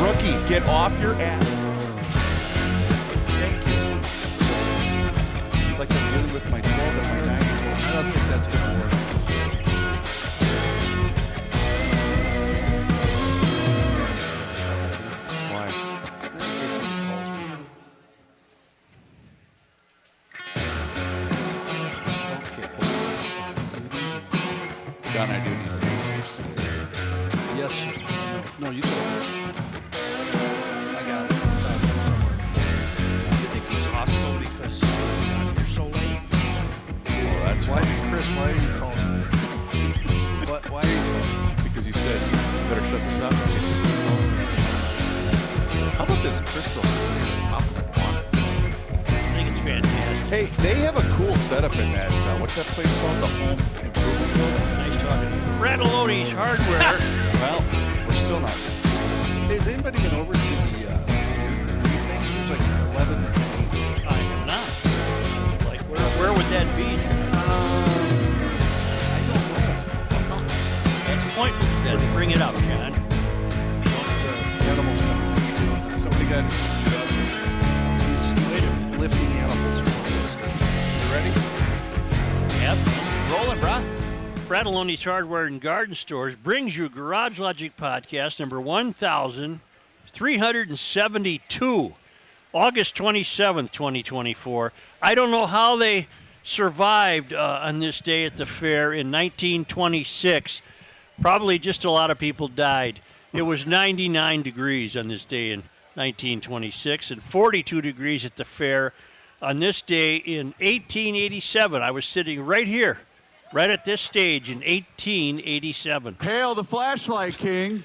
Rookie, get off your ass. Thank you. It's like I'm dealing with my 12 and my 9-year-old. I don't think that's going to work. Why? In case somebody calls me. John, I do need to research today. Yes, sir. No, you told me. I got it. It's out there somewhere. You think he's hostile because you're so late? Well, that's Why, Chris, why are you calling me? Why are you calling me? because you said you better shut this up. How about this crystal? I think it's fantastic. Hey, they have a cool setup in that. What's that place called? The Home Improvement Building? Nice talking to you. Fratelloni's Hardware. Well, we're still not. Hey, has anybody been over to the thing? There's like 11. I have not. Like, where would that be? I don't know. That's pointless then. Bring it up, John. The animals coming. Somebody got. He's lifting animals. You ready? Yep. Rolling, brah. Fratelloni's Hardware and Garden Stores brings you Garage Logic Podcast number 1372, August 27th, 2024. I don't know how they survived on this day at the fair in 1926. Probably just a lot of people died. It was 99 degrees on this day in 1926 and 42 degrees at the fair on this day in 1887. I was sitting right here, right at this stage in 1887. Hail the flashlight king.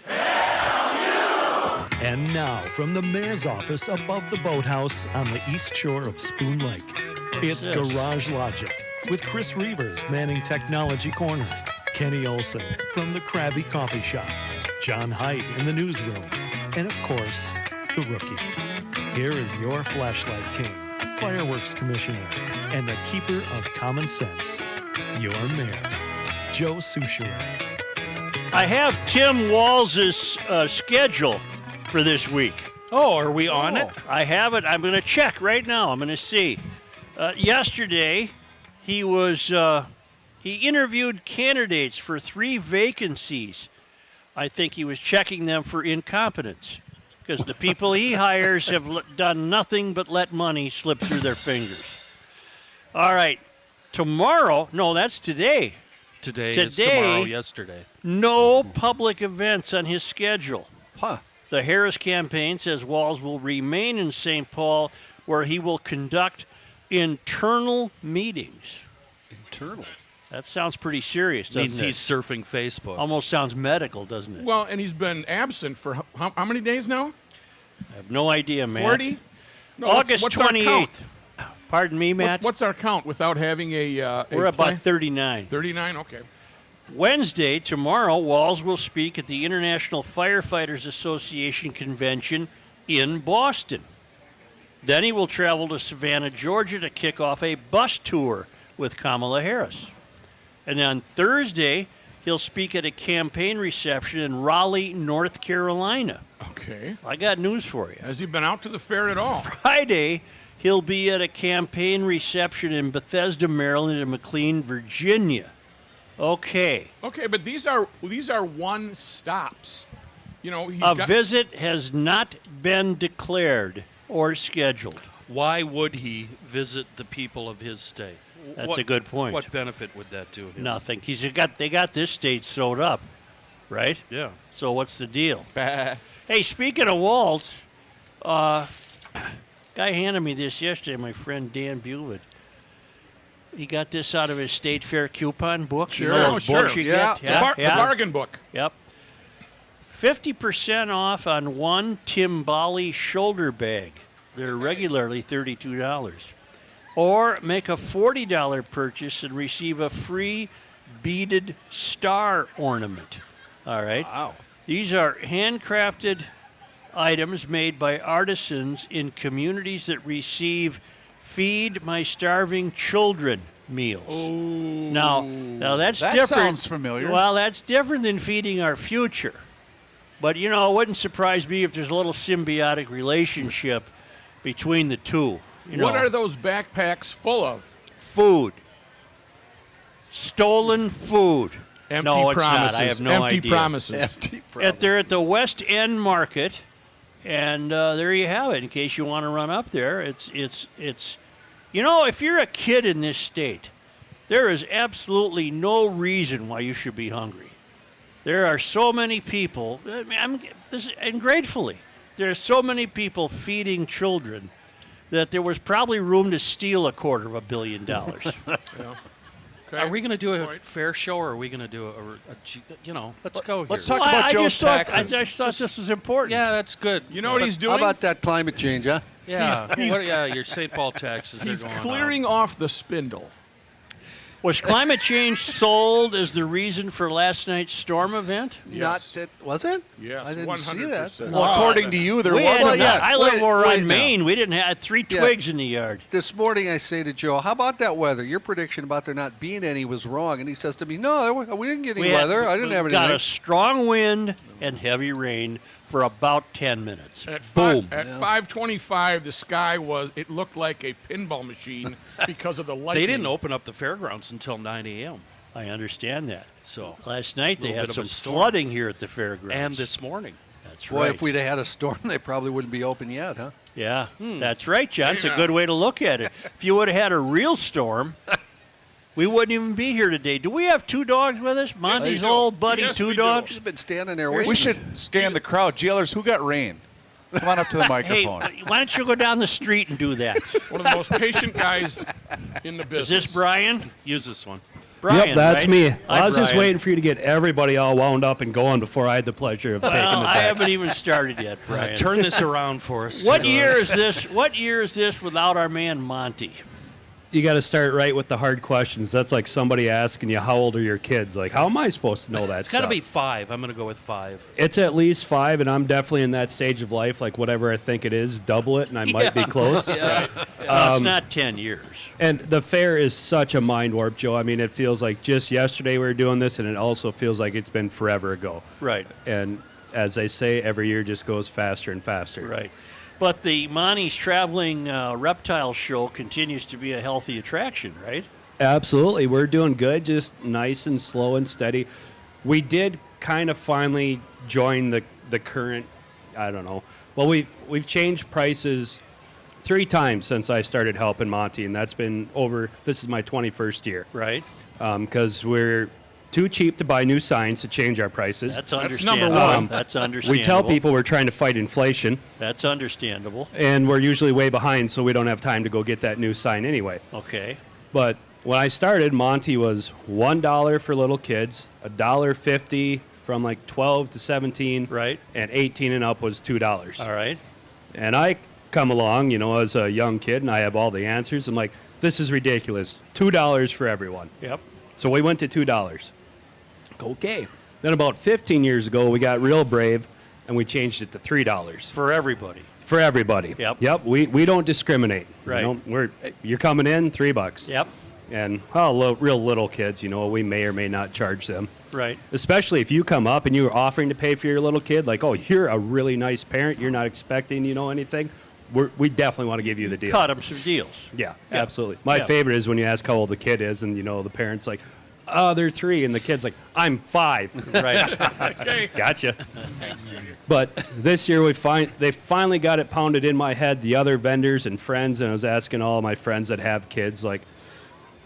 And now, from the mayor's office above the boathouse on the east shore of Spoon Lake, it's this? Garage Logic with Chris Reavers manning Technology Corner, Kenny Olson from the Krabby Coffee Shop, John Haidt in the newsroom, and of course, the Rookie. Here is your flashlight king, fireworks commissioner, and the keeper of common sense, your mayor, Joe Souchere. I have Tim Walls' schedule for this week. Oh, are we on it? I have it. I'm going to check right now. I'm going to see. Yesterday, he interviewed candidates for 3 vacancies. I think he was checking them for incompetence because the people he hires have done nothing but let money slip through their fingers. All right. Tomorrow, no, that's today. Today is tomorrow, yesterday. No public events on his schedule. Huh. The Harris campaign says Walls will remain in St. Paul, where he will conduct internal meetings. Internal. That sounds pretty serious, doesn't Means it? he's surfing Facebook. Almost sounds medical, doesn't it? Well, and he's been absent for how many days now? I have no idea, Matt. 40? No, August what's our 28th. count? Pardon me, Matt? What's our count without having a We're play? about 39. 39, okay. Wednesday, tomorrow, Walls will speak at the International Firefighters Association Convention in Boston. Then he will travel to Savannah, Georgia to kick off a bus tour with Kamala Harris. And on Thursday, he'll speak at a campaign reception in Raleigh, North Carolina. Okay. I got news for you. Has he been out to the fair at all? Friday, he'll be at a campaign reception in Bethesda, Maryland, and McLean, Virginia. Okay. Okay, but these are one stops. You know, A visit has not been declared or scheduled. Why would he visit the people of his state? That's a good point. What benefit would that do him? Nothing. They got this state sewed up, right? Yeah. So what's the deal? Bah. Hey, speaking of Waltz, guy handed me this yesterday, my friend Dan Buvid. He got this out of his State Fair coupon book. Sure. You know those Sure. books you Yeah. get? The bargain book. Yep. 50% off on one Timbali shoulder bag. They're regularly $32. Or make a $40 purchase and receive a free beaded star ornament. All right? Wow. These are handcrafted items made by artisans in communities that receive Feed My Starving Children meals. Oh. Now that's That different. sounds familiar. Well, that's different than feeding our future. But, you know, it wouldn't surprise me if there's a little symbiotic relationship between the two. You What know, are those backpacks full of? food. Stolen food. Empty No, it's promises. not. I have no Empty idea. promises. They're at the West End Market, and there you have it. In case you want to run up there, it's. You know, if you're a kid in this state, there is absolutely no reason why you should be hungry. There are so many people, and gratefully, there are so many people feeding children that there was probably room to steal $250 million. Okay. Are we going to do a Point. fair show, or are we going to do let's go here. Let's talk about Joe's taxes. I just thought this was important. Yeah, that's good. You know what he's doing? How about that climate change, huh? Yeah, he's- your St. Paul taxes He's are going clearing off the spindle. Was climate change sold as the reason for last night's storm event? Not that, was it? Yes, I didn't see that. 100%. Well, according to you, there We wasn't. had, yeah. I live Wait- over wait on now. Maine. We didn't have 3 Yeah. twigs in the yard. This morning I say to Joe, how about that weather? Your prediction about there not being any was wrong. And he says to me, no, we didn't get any weather. I didn't have got anything. a strong wind and heavy rain for about 10 minutes. At Boom. At 5:25, the sky it looked like a pinball machine because of the lightning. They didn't open up the fairgrounds until 9 a.m. I understand that. So Last night they Little had bit of some a storm. flooding here at the fairgrounds. and this morning. That's Boy, right. if we'd have had a storm, they probably wouldn't be open yet, huh? Yeah, that's right, John. It's a Yeah. good way to look at it. If you would have had a real storm, we wouldn't even be here today. Do we have 2 dogs with us? Monty's do. old buddy, Yes, 2 we do. dogs? He's been standing there waiting. We should scan the crowd. Jailers, who got rain? Come on up to the Hey, microphone. why don't you go down the street and do that? One of the most patient guys in the Is business. this Brian? Use this one. Brian, Yep, that's right? me. Hi, I was just Brian. waiting for you to get everybody all wound up and going before I had the pleasure of taking Well, the I back. haven't even started yet, Brian. Turn this around for us. What year is this? What year is this without our man Monty? You got to start right with the hard questions. That's like somebody asking you, how old are your kids? Like, how am I supposed to know that It's got stuff? to be 5. I'm going to go with 5. It's at least 5, and I'm definitely in that stage of life. Like, whatever I think it is, double it, and I might be close. No, it's not 10 years. And the fair is such a mind warp, Joe. I mean, it feels like just yesterday we were doing this, and it also feels like it's been forever ago. Right, And as they say, every year just goes faster and faster. right. But the Monty's Traveling Reptile Show continues to be a healthy attraction, right? Absolutely. We're doing good, just nice and slow and steady. We did kind of finally join the current, I don't know. Well, we've changed prices 3 times since I started helping Monty, and that's been this is my 21st year. Right. Because we're too cheap to buy new signs to change our prices. That's number understandable. one. That's understandable. We tell people we're trying to fight inflation, That's understandable. and we're usually way behind, so we don't have time to go get that new sign anyway. Okay. But when I started, Monty was $1 for little kids, $1.50 from like 12 to 17, Right. and 18 and up was $2. All right. And I come along, as a young kid, and I have all the answers. I'm like, this is ridiculous. $2 for everyone. Yep. So we went to $2. Okay. Then about 15 years ago, we got real brave, and we changed it to $3 For everybody. for everybody. Yep. Yep. We don't discriminate. Right. You're coming in $3. Yep. And real little kids, we may or may not charge them. Right. Especially if you come up and you're offering to pay for your little kid, like, oh, you're a really nice parent, you're not expecting, anything. We definitely want to give you the deal. Cut them some deals. Yeah, absolutely. My Yeah. favorite is when you ask how old the kid is, and the parent's like, oh, they're 3, and the kid's like, I'm 5. Right. Okay. Gotcha. But this year they finally got it pounded in my head. The other vendors and friends, and I was asking all my friends that have kids, like,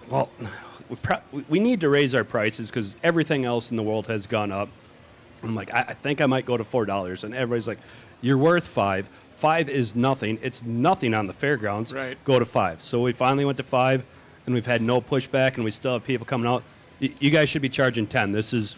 well, we need to raise our prices because everything else in the world has gone up. I'm like, I think I might go to $4, and everybody's like, you're worth 5. 5 is nothing. It's nothing on the fairgrounds. Right. Go to 5. So we finally went to 5, and we've had no pushback, and we still have people coming out. You guys should be charging 10. This is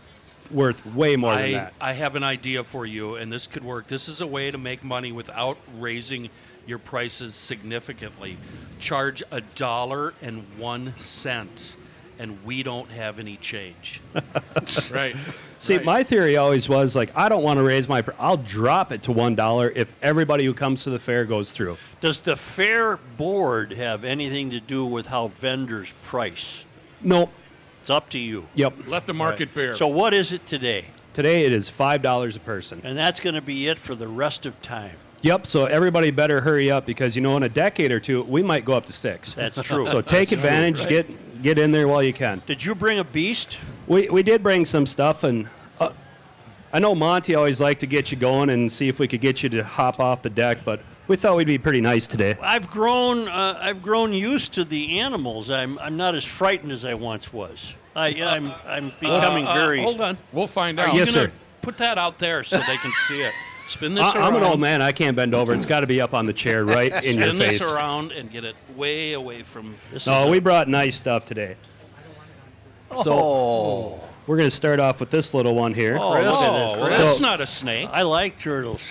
worth way more than that. I have an idea for you, and this could work. This is a way to make money without raising your prices significantly. Charge $1.01, and we don't have any change. Right. See, Right. my theory always was like, I don't want to raise I'll drop it to $1 if everybody who comes to the fair goes through. Does the fair board have anything to do with how vendors price? Nope. It's up to you. Yep. Let the market bear. So what is it today? Today it is $5 a person. And that's going to be it for the rest of time. Yep, so everybody better hurry up because, in a decade or two, we might go up to 6. That's true. So take advantage, get in there while you can. Did you bring a beast? We did bring some stuff, and I know Monty always liked to get you going and see if we could get you to hop off the deck, but we thought we'd be pretty nice today. I've grown used to the animals. I'm not as frightened as I once was. I'm becoming very. Hold on. We'll find Are out. you Yes, gonna sir. Put that out there so they can see it. Spin this around. I'm an old man. I can't bend over. It's got to be up on the chair right in your Spin face. this around and get it way away from this. No, we brought nice stuff today. So we're going to start off with this little one here. Oh, look at this. well, Chris. that's not a snake. I like turtles.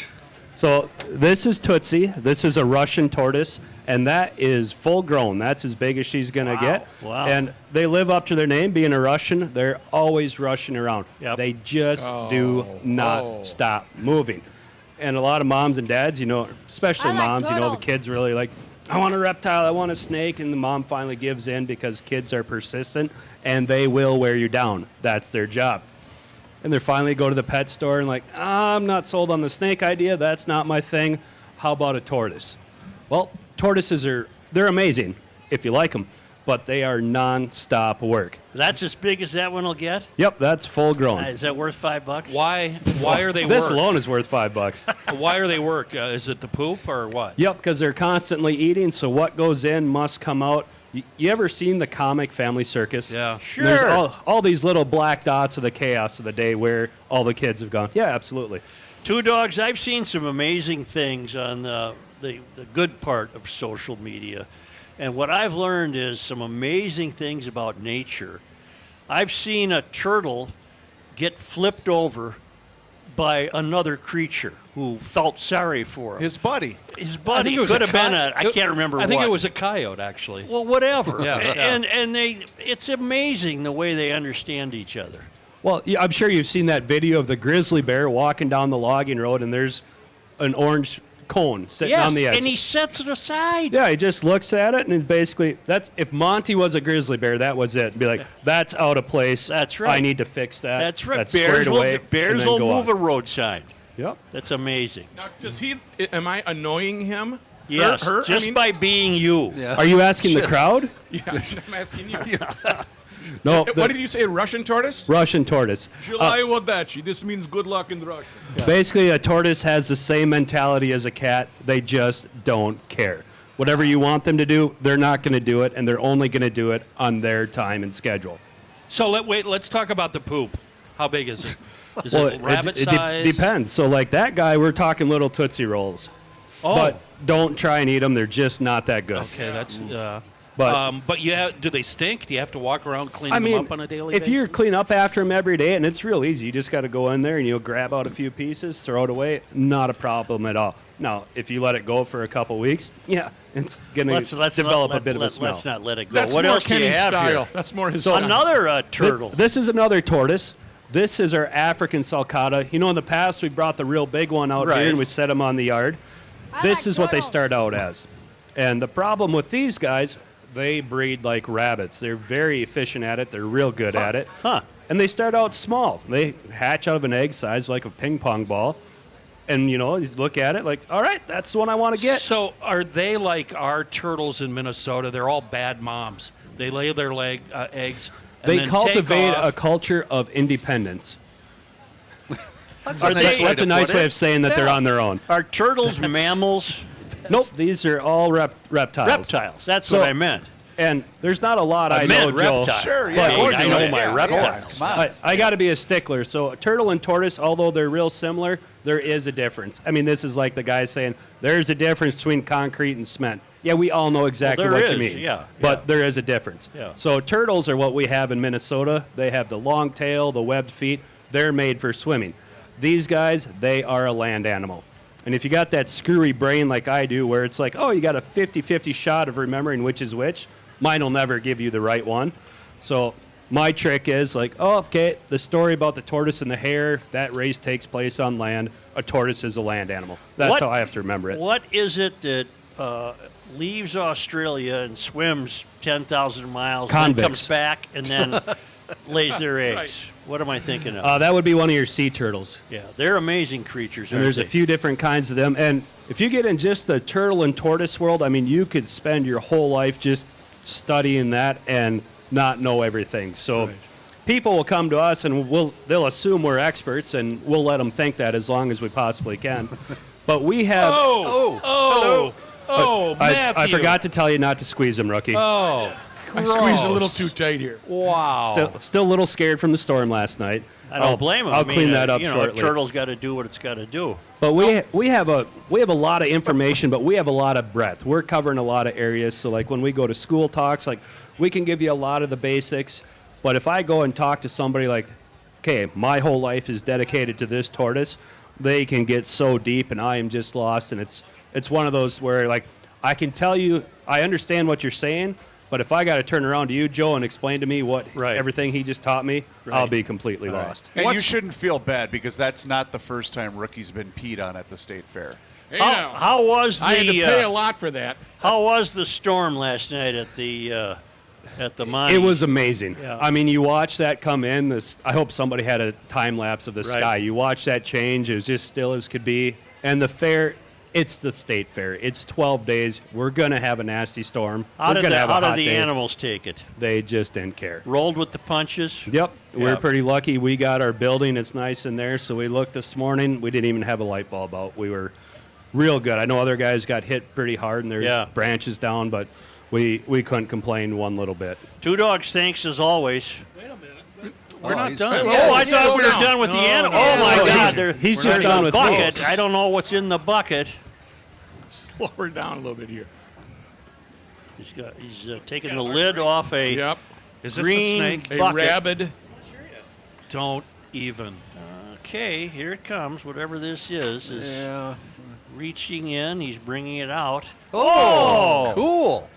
So this is Tootsie. This is a Russian tortoise, and that is full grown. That's as big as she's going to get. Wow. And they live up to their name, being a Russian. They're always rushing around. Yep. They just do not stop moving. And a lot of moms and dads, especially moms, the kids really like, I want a reptile, I want a snake, and the mom finally gives in because kids are persistent, and they will wear you down. That's their job. And they finally go to the pet store and like, I'm not sold on the snake idea. That's not my thing. How about a tortoise? Well, tortoises they're amazing if you like them, but they are non-stop work. That's as big as that one will get? Yep, that's full grown. Is that worth $5? Why are they This work? alone is worth $5. Why are they work? Is it the poop or what? Yep, because they're constantly eating, so what goes in must come out. You ever seen the comic Family Circus? Yeah. Sure. There's all these little black dots of the chaos of the day where all the kids have gone. Yeah, absolutely. Two Dogs, I've seen some amazing things on the good part of social media. And what I've learned is some amazing things about nature. I've seen a turtle get flipped over by another creature who felt sorry for him. His buddy. His I buddy think it was could a have been I can't remember what. I think it was a coyote, actually. Well, whatever. Yeah. And it's amazing the way they understand each other. Well, I'm sure you've seen that video of the grizzly bear walking down the logging road, and there's an cone sitting on the edge. And he sets it aside. Yeah, he just looks at it, and he's basically, if Monty was a grizzly bear, that was it. Be like, that's out of place. That's right. I need to fix that. That's right. That's Bears squared away. Bears and then will go move on. a road sign. Yep. That's amazing. Now, am I annoying him? Yes, Her? just by being you. Yeah. Are you asking the crowd? Yeah, I'm asking you. No. What did you say, Russian tortoise? Russian tortoise. July Wadachi. This means good luck in Russia. Basically, a tortoise has the same mentality as a cat. They just don't care. Whatever you want them to do, they're not going to do it, and they're only going to do it on their time and schedule. So let's talk about the poop. How big is it? Is it rabbit it size? depends. So, like that guy, we're talking little Tootsie Rolls. Oh. But don't try and eat them. They're just not that good. Okay, that's. But do they stink? Do you have to walk around cleaning I mean, them up on a daily if basis? you clean up after them every day, and it's real easy, you just got to go in there and you'll grab out a few pieces, throw it away. Not a problem at all. Now, if you let it go for a couple weeks, yeah, it's going to develop a bit of a smell. Let's not let it go. That's What more else do you Kenny's have style. here? That's more his So style. another turtle. This is another tortoise. This is our African sulcata. In the past, we brought the real big one out Right. here and we set them on the yard. This is what they start out as. And the problem with these guys, they breed like rabbits. They're very efficient at it. They're real good at it. Huh. And they start out small. They hatch out of an egg size like a ping pong ball. And, you look at it like, all right, that's the one I want to get. So are they like our turtles in Minnesota? They're all bad moms. They lay their eggs. And They then cultivate take a off. culture of independence. That's That's a nice way of saying that they're on their own. Are turtles mammals? Nope, these are all reptiles. Reptiles. That's So- what I meant. And there's not a lot I know, meant Joe. reptile. Sure, yeah. But Of course I you know do. my Yeah, reptiles. come on. I got to be a stickler. So a turtle and tortoise, although they're real similar, there is a difference. I mean, this is like the guy saying there's a difference between concrete and cement. Yeah, we all know exactly there what you is, mean. yeah, But yeah. there is a difference. Yeah. So turtles are what we have in Minnesota. They have the long tail, the webbed feet. They're made for swimming. These guys, they are a land animal. And if you got that screwy brain like I do, where it's like, oh, you got a 50-50 shot of remembering which is which, mine will never give you the right one. So my trick is like, oh, okay, the story about the tortoise and the hare, that race takes place on land. A tortoise is a land animal. That's how I have to remember it. What is it that leaves Australia and swims 10,000 miles, and then Convicts. comes back, and then lays their eggs? Right. What am I thinking of? That would be one of your sea turtles. Yeah, they're amazing creatures. And aren't there's a they? few different kinds of them. And if you get in just the turtle and tortoise world, I mean, you could spend your whole life just studying that and not know everything. So people will come to us and they'll assume we're experts, and we'll let them think that as long as we possibly can. But we have. Oh, I Matthew. forgot to tell you not to squeeze them, rookie. Oh, I squeezed a little too tight here. wow. Still a little scared from the storm last night. I don't blame them. I'll I mean, clean that up you know, shortly. A turtle's got to do what it's got to do. But we have a lot of information, but we have a lot of breadth. We're covering a lot of areas. So like when we go to school talks, like we can give you a lot of the basics. But if I go and talk to somebody like, okay, my whole life is dedicated to this tortoise, they can get so deep, and I am just lost. And it's one of those where like I can tell you I understand what you're saying, but if I got to turn around to you, Joe, and explain to me what everything he just taught me, I'll be completely lost. And you shouldn't feel bad because that's not the first time Rookie's been peed on at the state fair. Hey, How, now, how was the I had to pay a lot for that. how was the storm last night at the mine? It was amazing. Yeah. I mean, you watch that come in. I hope somebody had a time lapse of the sky. You watch that change. It was just still as could be. And the fair, it's the state fair. It's 12 days. We're going to have a nasty storm. How We're did going to the, have a how hot did the day. animals take it? They just didn't care. Rolled with the punches? Yep. We're Yeah. pretty lucky. We got our building. It's nice in there. So we looked this morning. We didn't even have a light bulb out. We were real good. I know other guys got hit pretty hard and there's branches down, but we couldn't complain one little bit. Two Dogs, thanks as always. We're not he's- done. Yeah, Oh, I yeah, thought we were no. done with the No, animal. no, Oh, my no, God. he's just there's done a with bucket. those. I don't know what's in the bucket. Lower down a little bit here. He's taking the lid off a Yep. Is this green a snake? A bucket. rabid. Don't even. Okay, here it comes. Whatever this is Yeah. reaching in. He's bringing it out. Oh, cool.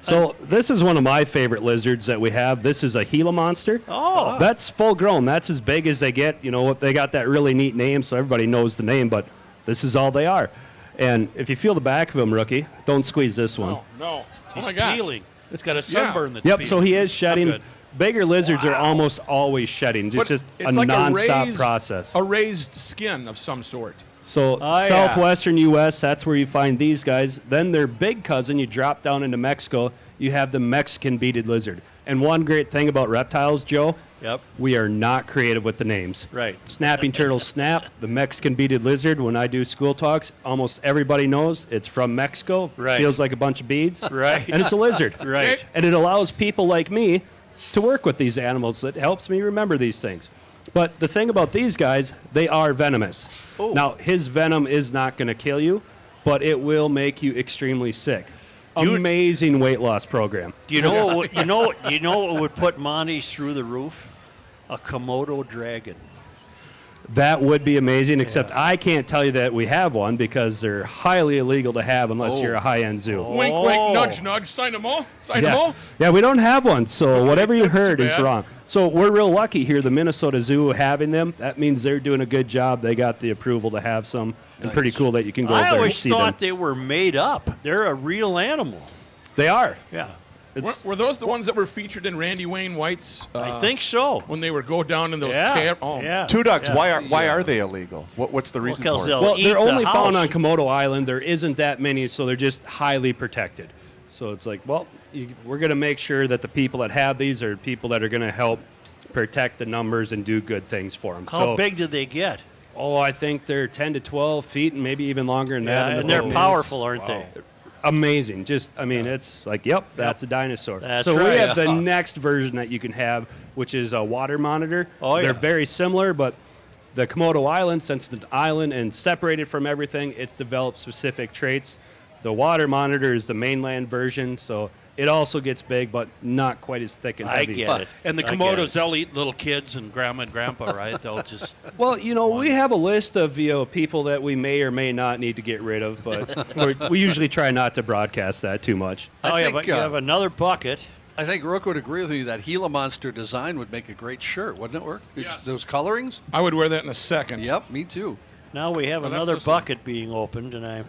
So this is one of my favorite lizards that we have. This is a Gila monster. Oh. That's full grown. That's as big as they get. You know, they got that really neat name, so everybody knows the name, but this is all they are. And if you feel the back of him, rookie, don't squeeze this one. No, no. Oh He's my gosh. peeling. It's got a sunburn that's Yep, peeling. so he is shedding. good. Bigger lizards are almost always shedding. But Just it's a like nonstop raised, process. A raised skin of some sort. So Oh, yeah. southwestern U.S., that's where you find these guys. Then their big cousin, you drop down into Mexico, you have the Mexican beaded lizard. And one great thing about reptiles, Joe, Yep. we are not creative with the names. Right. Snapping turtle snap, the Mexican beaded lizard. When I do school talks, almost everybody knows it's from Mexico. Right. Feels like a bunch of beads. Right. And it's a lizard. Right. And it allows people like me to work with these animals. It helps me remember these things. But the thing about these guys, they are venomous. Oh. Now, his venom is not going to kill you, but it will make you extremely sick. Dude. Amazing weight loss program. Do you know what you know what would put Monty's through the roof? A Komodo dragon. That would be amazing, except I can't tell you that we have one because they're highly illegal to have unless you're a high-end zoo. Wink, wink, nudge, nudge. Sign them all. Sign them all. Yeah, we don't have one, so whatever you That's too heard is bad. wrong. So we're real lucky here, the Minnesota Zoo having them. That means they're doing a good job. They got the approval to have some, and pretty cool that you can go I up there and always see thought them. they were made up. They're a real animal. They are. Yeah. Were those the ones that were featured in Randy Wayne White's? I think so. When they would go down in those Yeah. oh. Yeah. Two Dogs, Yeah. why are they illegal? What's the reason Because for it? they'll Well, eat they're the only found house. on Komodo Island. There isn't that many, so they're just highly protected. So it's like, well, we're going to make sure that the people that have these are people that are going to help protect the numbers and do good things for them. How so, big did they get? Oh, I think they're 10 to 12 feet and maybe even longer than that. in the and they're boat. powerful, aren't they? Amazing. Just, I mean, it's like, yep, that's a dinosaur. That's so right. we have the next version that you can have, which is a water monitor. Oh, yeah. They're very similar, but the Komodo Island, since it's an island and separated from everything, it's developed specific traits. The water monitor is the mainland version, so it also gets big, but not quite as thick and I heavy. get it. And the I get Komodos, it. they'll eat little kids and grandma and grandpa, right? They'll just. Well, you know, we have a list of people that we may or may not need to get rid of, but we usually try not to broadcast that too much. Oh, I yeah, think, but you have another bucket. I think Rook would agree with me that Gila Monster design would make a great shirt, wouldn't it, Rook? Yes. Those colorings? I would wear that in a second. Yep, me too. Now we have Well, that's another this one. bucket being opened, and I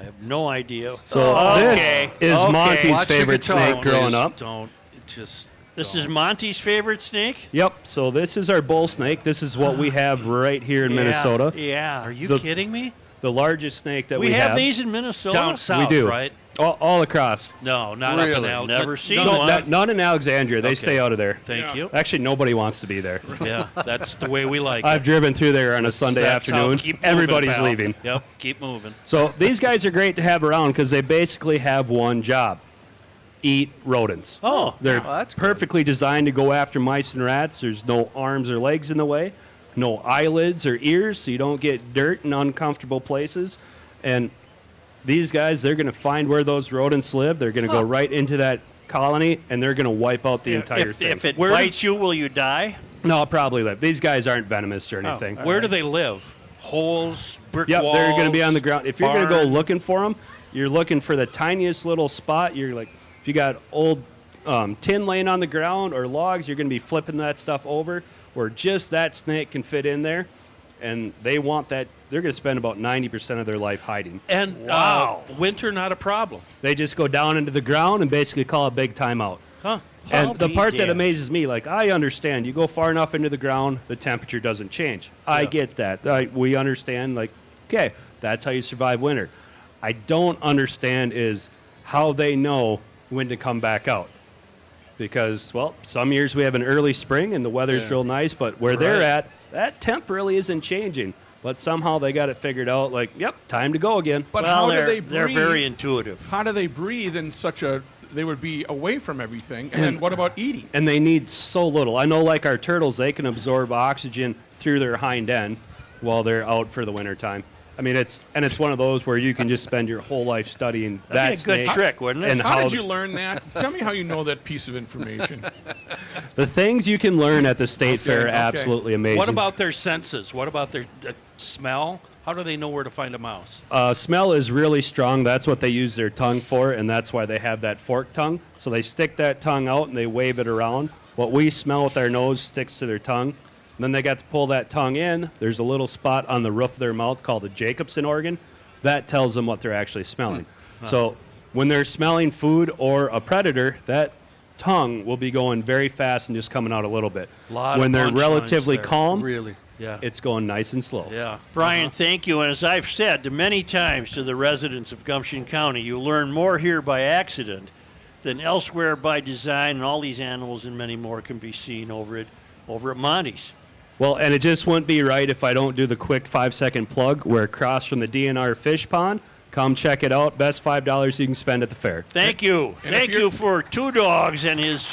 have no idea. So Okay. this is Okay. Monty's Watch the favorite guitar, snake growing please. up. Don't just. This is Monty's favorite snake? Yep. So this is our bull snake. This is what we have right here in Minnesota. Yeah. Are you The- kidding me? The largest snake that We have have. these in Minnesota? Down south, do. right? All across. No, not up in Really? Al. Never seen no, one. None in Alexandria. They Okay. stay out of there. Thank you. Actually, nobody wants to be there. Yeah, that's the way we like I've it. driven through there on a Sunday That's how- afternoon. keep moving, Everybody's pal. leaving. Yep, keep moving. So these guys are great to have around because they basically have one job: eat rodents. Oh, They're that's good. perfectly designed to go after mice and rats. There's no arms or legs in the way, no eyelids or ears, so you don't get dirt in uncomfortable places. And these guys, they're going to find where those rodents live. They're going to go right into that colony, and they're going to wipe out the entire thing. If it Where bites you, will you die? No, probably live. These guys aren't venomous or anything. Where do they live? Holes, brick Yep, walls. they're going to be on the ground. If you're going to go barn? looking for them, you're looking for the tiniest little spot. You're like, if you got old tin laying on the ground or logs, you're going to be flipping that stuff over where just that snake can fit in there. And they want that. They're going to spend about 90% of their life hiding. And Wow. winter, not a problem. They just go down into the ground and basically call a big timeout. Huh? And the be part that damned. amazes me, like, I understand, you go far enough into the ground, the temperature doesn't change. I get that. We understand, like, okay, that's how you survive winter. I don't understand is how they know when to come back out. Because, well, some years we have an early spring and the weather's real nice, but where they're Right. at, that temp really isn't changing. But somehow they got it figured out, like, yep, time to go again. But well, how do they're, they breathe? they're very intuitive. How do they breathe in such a? They would be away from everything. And then what about eating? And they need so little. I know, like our turtles, they can absorb oxygen through their hind end while they're out for the winter time. I mean, it's one of those where you can just spend your whole life studying That'd that be a good snake trick, wouldn't it? and How did you learn that? Tell me how you know that piece of information. the things you can learn at the state fair are okay. absolutely amazing. What about their senses? What about their smell? How do they know where to find a mouse? Smell is really strong. That's what they use their tongue for, and that's why they have that forked tongue. So they stick that tongue out and they wave it around. What we smell with our nose sticks to their tongue. Then they got to pull that tongue in. There's a little spot on the roof of their mouth called a Jacobson organ. That tells them what they're actually smelling. So when they're smelling food or a predator, that tongue will be going very fast and just coming out a little bit. Lot When of they're punchlines relatively there. calm, Really? Yeah. it's going nice and slow. Yeah. Brian, thank you. And as I've said many times to the residents of Gumption County, you learn more here by accident than elsewhere by design. And all these animals and many more can be seen over at Monty's. Well, and it just wouldn't be right if I don't do the quick 5-second plug. We're across from the DNR Fish Pond. Come check it out. Best $5 you can spend at the fair. Thank you. And if Thank you're- you for Two Dogs and his.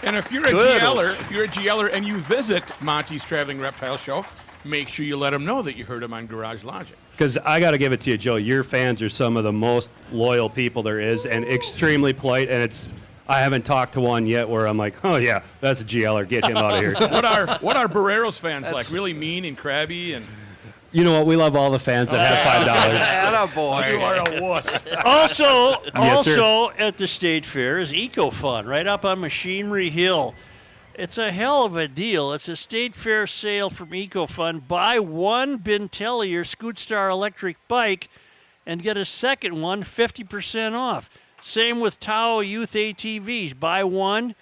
And if you're a Turtles. GLer and you visit Monty's Traveling Reptile Show, make sure you let them know that you heard them on Garage Logic. Because I got to give it to you, Joe. Your fans are some of the most loyal people there is and extremely polite. And I haven't talked to one yet where I'm like, oh, yeah, that's a GLer. Get him out of here. What are Barrero's fans like? Really mean and crabby and You know what? We love all the fans that have $5. you are a wuss. Also, Yes, sir. also at the State Fair is EcoFun right up on Machinery Hill. It's a hell of a deal. It's a State Fair sale from EcoFun. Buy one Bintelli or Scootstar electric bike and get a second one 50% off. Same with Tao Youth ATVs. Buy one,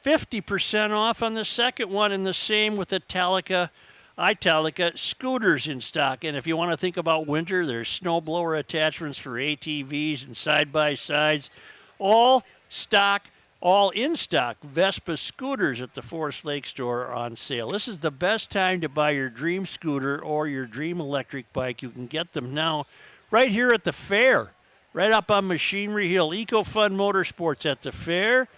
50% off on the second one, and the same with Italica scooters in stock. And if you want to think about winter, there's snowblower attachments for ATVs and side-by-sides. All in stock. Vespa scooters at the Forest Lake store are on sale. This is the best time to buy your dream scooter or your dream electric bike. You can get them now right here at the fair, right up on Machinery Hill. EcoFun Motorsports at the fair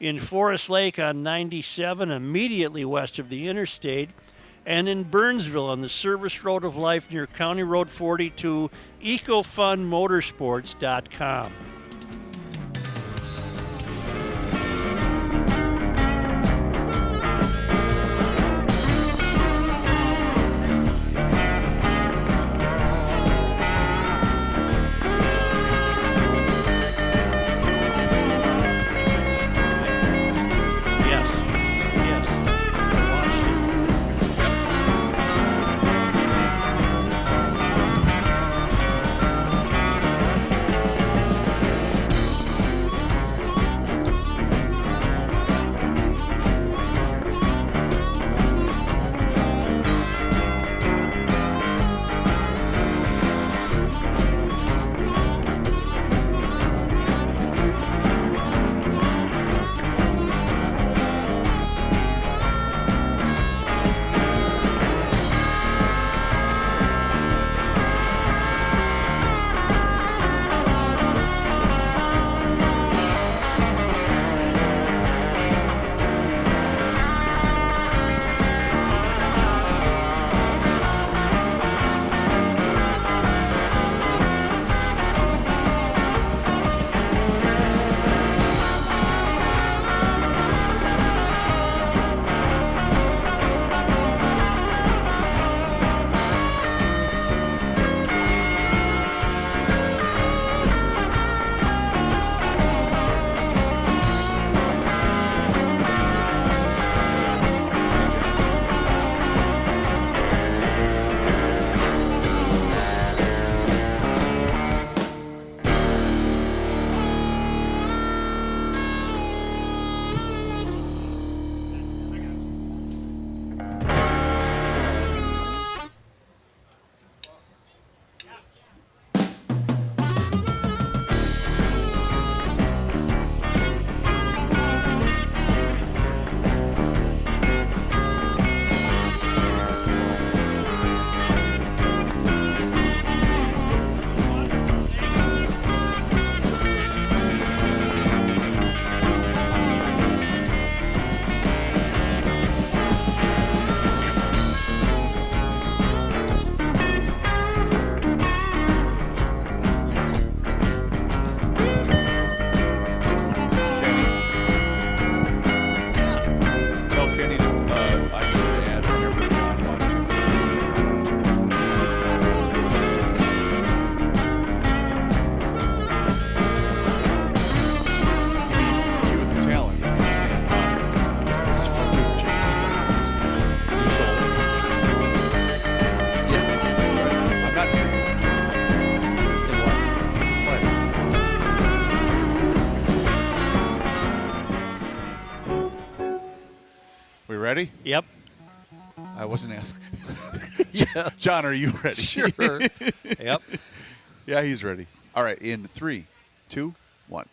in Forest Lake on 97, immediately west of the interstate, and in Burnsville on the Service Road of Life near County Road 42, ecofunmotorsports.com. ready? Yep. I wasn't asking. John, are you ready? Sure. Yep. Yeah, he's ready. All right, in 3, 2, 1.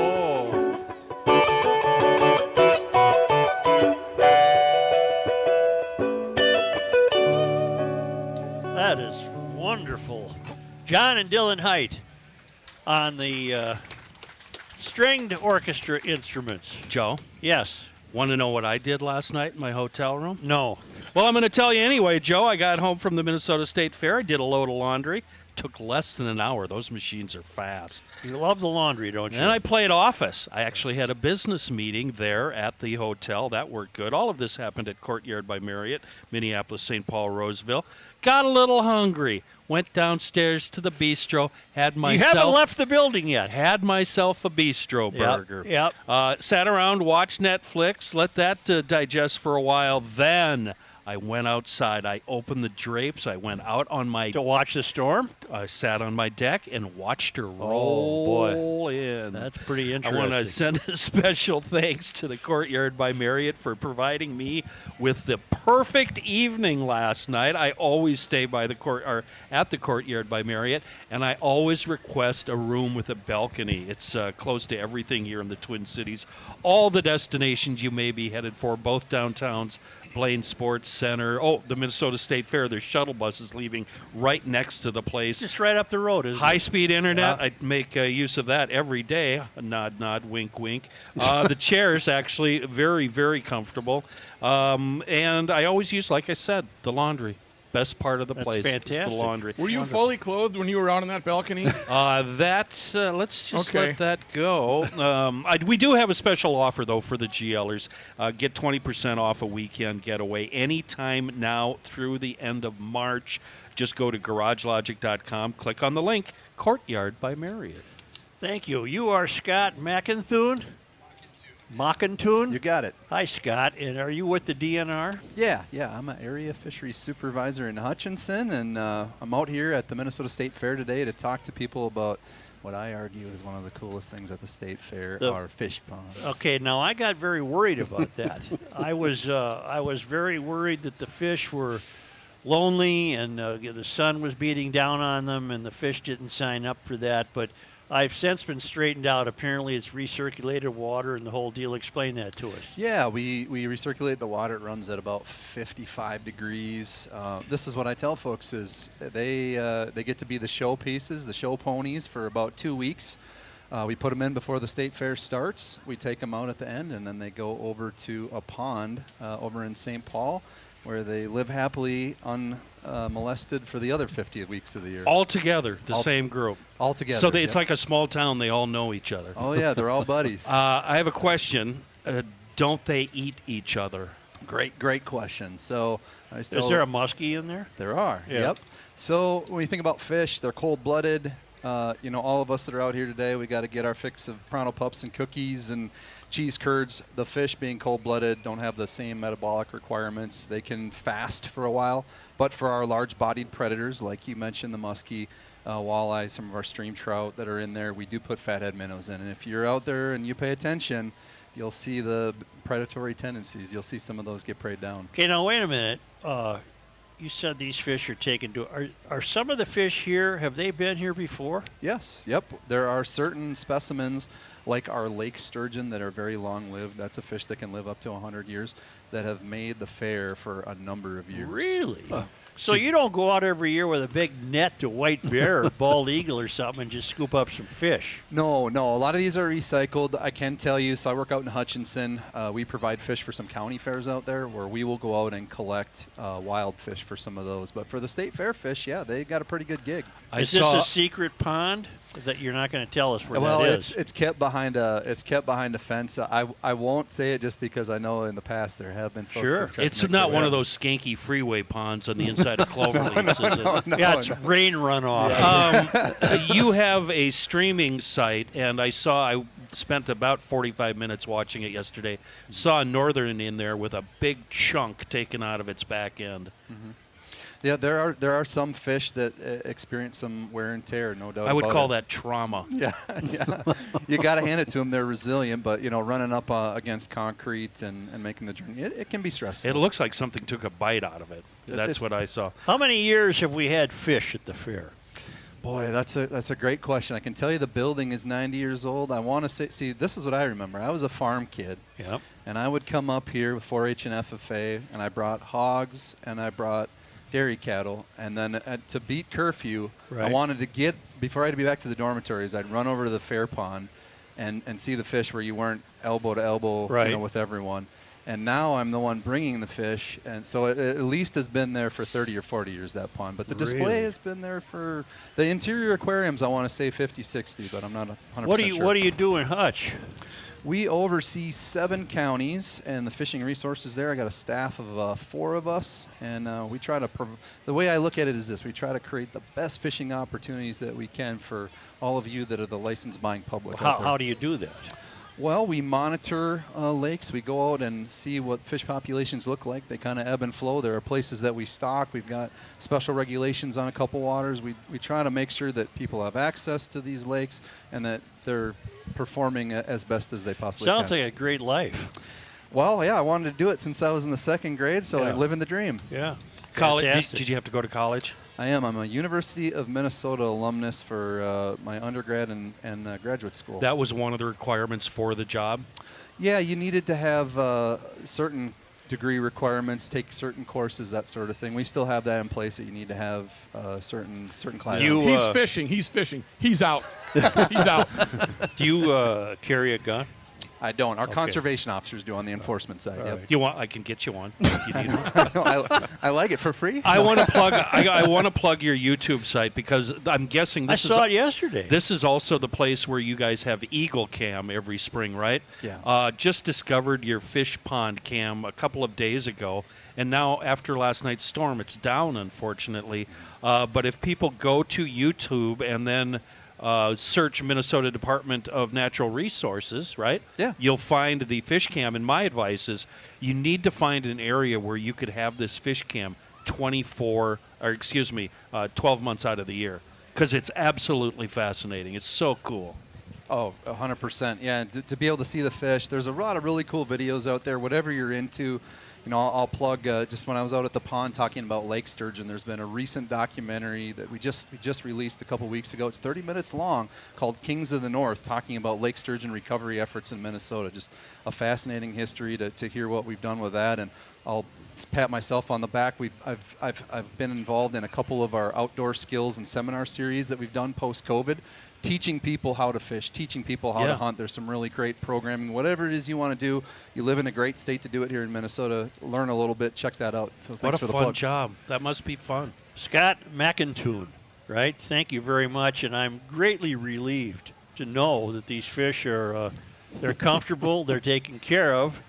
Oh. That is wonderful. John and Dylan Height on the stringed orchestra instruments. Joe, Yes. want to know what I did last night in my hotel room? No. Well, I'm going to tell you anyway, Joe. I got home from the Minnesota State Fair. I did a load of laundry. Took less than an hour. Those machines are fast. You love the laundry, don't you? And I played office. I actually had a business meeting there at the hotel. That worked good. All of this happened at Courtyard by Marriott, Minneapolis, St. Paul, Roseville. Got a little hungry. Went downstairs to the bistro. Had myself. You haven't left the building yet. Had myself a bistro Yep, burger. yep. Sat around, watched Netflix, let that digest for a while. Then I went outside. I opened the drapes. I went out on my. To watch the storm? I sat on my deck and watched her Oh, boy. roll in. That's pretty I interesting. want to send a special thanks to the Courtyard by Marriott for providing me with the perfect evening last night. I always stay by the at the Courtyard by Marriott, and I always request a room with a balcony. It's close to everything here in the Twin Cities. All the destinations you may be headed for, both downtowns, Blaine Sports Center. Oh, the Minnesota State Fair. There's shuttle buses leaving right next to the place. Just right up the road, isn't it? High-speed internet. Yeah. I make use of that every day. Nod, nod, wink, wink. The chairs actually very, very comfortable. And I always use, like I said, the laundry. Best part of the That's place is fantastic. the laundry. Were you fully clothed when you were out on that balcony? Let's just Okay. let that go. We do have a special offer, though, for the GLers. Get 20% off a weekend getaway anytime now through the end of March. Just go to garagelogic.com, click on the link, Courtyard by Marriott. Thank you. You are Scott McIntoon? Mockintune? You got it. Hi, Scott. And are you with the DNR? Yeah. I'm an area fisheries supervisor in Hutchinson, and I'm out here at the Minnesota State Fair today to talk to people about what I argue is one of the coolest things at the State Fair, our fish pond. Okay, now I got very worried about that. I was very worried that the fish were lonely and the sun was beating down on them, and the fish didn't sign up for that. But I've since been straightened out. Apparently, it's recirculated water and the whole deal. Explain that to us. Yeah, we recirculate the water. It runs at about 55 degrees. This is what I tell folks is they get to be the show pieces, the show ponies for about 2 weeks. We put them in before the State Fair starts. We take them out at the end, and then they go over to a pond over in St. Paul, where they live happily unmolested for the other 50 weeks of the year. All together, the same group. All together. So it's yep. like a small town. They all know each other. Oh, yeah, they're all buddies. I have a question. Don't they eat each other? Great question. So I still, Is there a muskie in there? There are. Yeah. Yep. So when you think about fish, they're cold-blooded. All of us that are out here today, we got to get our fix of Pronto Pups and cookies and cheese curds. The fish, being cold-blooded, don't have the same metabolic requirements. They can fast for a while. But for our large-bodied predators, like you mentioned, the muskie, walleye, some of our stream trout that are in there, we do put fathead minnows in. And if you're out there and you pay attention, you'll see the predatory tendencies. You'll see some of those get preyed down. Okay, now wait a minute. You said these fish are taken to. Are some of the fish here? Have they been here before? Yes. Yep. There are certain specimens, like our lake sturgeon, that are very long-lived. That's a fish that can live up to 100 years, that have made the fair for a number of years. Really? So you don't go out every year with a big net to white bear or bald eagle or something and just scoop up some fish? No. A lot of these are recycled. I can tell you, so I work out in Hutchinson. We provide fish for some county fairs out there where we will go out and collect wild fish for some of those. But for the State Fair fish, yeah, they got a pretty good gig. Is this a secret pond that you're not going to tell us where well, that is? it's kept behind a fence. I won't say it just because I know in the past there have been folks. Sure. that tried to It's make not their one way of out. those skanky freeway ponds on the inside outside of Cloverleaf, is it? Yeah, it's rain runoff. You have a streaming site, and I spent about 45 minutes watching it yesterday. Saw a northern in there with a big chunk taken out of its back end. Yeah, there are some fish that experience some wear and tear, no doubt. I would about call it. that trauma. Yeah, yeah. You got to hand it to them. They're resilient, but running up against concrete and making the journey, it can be stressful. It looks like something took a bite out of it. That's It's- what I saw. How many years have we had fish at the fair? Boy, that's a great question. I can tell you the building is 90 years old. I want to see, this is what I remember. I was a farm kid, Yep. and I would come up here with 4-H and FFA, and I brought hogs, and I brought dairy cattle, and then to beat curfew, I Right. wanted to get, before I had to be back to the dormitories, I'd run over to the fair pond and see the fish where you weren't elbow to elbow Right. with everyone. And now I'm the one bringing the fish, and so it at least has been there for 30 or 40 years, that pond. But the display Really? has been there for the interior aquariums, I want to say 50, 60, but I'm not 100% sure. What do you do in Hutch? We oversee 7 counties and the fishing resources there. I got a staff of 4 of us, and we try to. The way I look at it is this: we try to create the best fishing opportunities that we can for all of you that are the licensed buying public. out there. How do you do that? Well, we monitor lakes. We go out and see what fish populations look like. They kind of ebb and flow. There are places that we stock. We've got special regulations on a couple waters. We try to make sure that people have access to these lakes and that they're performing as best as they possibly Sounds can. like a great life. Well, yeah, I wanted to do it since I was in the 2nd grade, so Yeah. I'm living the dream. Yeah. College? Fantastic. Did you have to go to college? I am. I'm a University of Minnesota alumnus for my undergrad and graduate school. That was one of the requirements for the job. Yeah, you needed to have certain degree requirements, take certain courses, that sort of thing. We still have that in place that you need to have certain classes. He's fishing. He's fishing. He's out. He's out. Do you carry a gun? I don't. Our conservation officers do on the enforcement side. Yep. Do you want? I can get you one. If you need one. I like it for free. I want to plug. I want to plug your YouTube site because I'm guessing I this saw it yesterday. This is also the place where you guys have Eagle Cam every spring, right? Yeah. Just discovered your fish pond cam a couple of days ago, and now after last night's storm, it's down, unfortunately. But if people go to YouTube and then search Minnesota Department of Natural Resources, right? Yeah. You'll find the fish cam. And my advice is you need to find an area where you could have this fish cam 12 months out of the year because it's absolutely fascinating. It's so cool. Oh, 100%. Yeah, to be able to see the fish. There's a lot of really cool videos out there, whatever you're into. I'll plug just when I was out at the pond talking about lake sturgeon, there's been a recent documentary that we just released a couple weeks ago. It's 30 minutes long called Kings of the North, talking about lake sturgeon recovery efforts in Minnesota. Just a history to hear what we've done with that. And I'll pat myself on the back. I've been involved in a couple of our outdoor skills and seminar series that we've done post-COVID, teaching people how to fish, teaching people how to hunt. There's some really great programming. Whatever it is you want to do, you live in a great state to do it here in Minnesota. Learn a little bit. Check that out. So What thanks a for the fun plug. job. That must be fun. Scott McIntoon, right? Thank you very much, and I'm greatly relieved to know that these fish are they're comfortable, they're taken care of.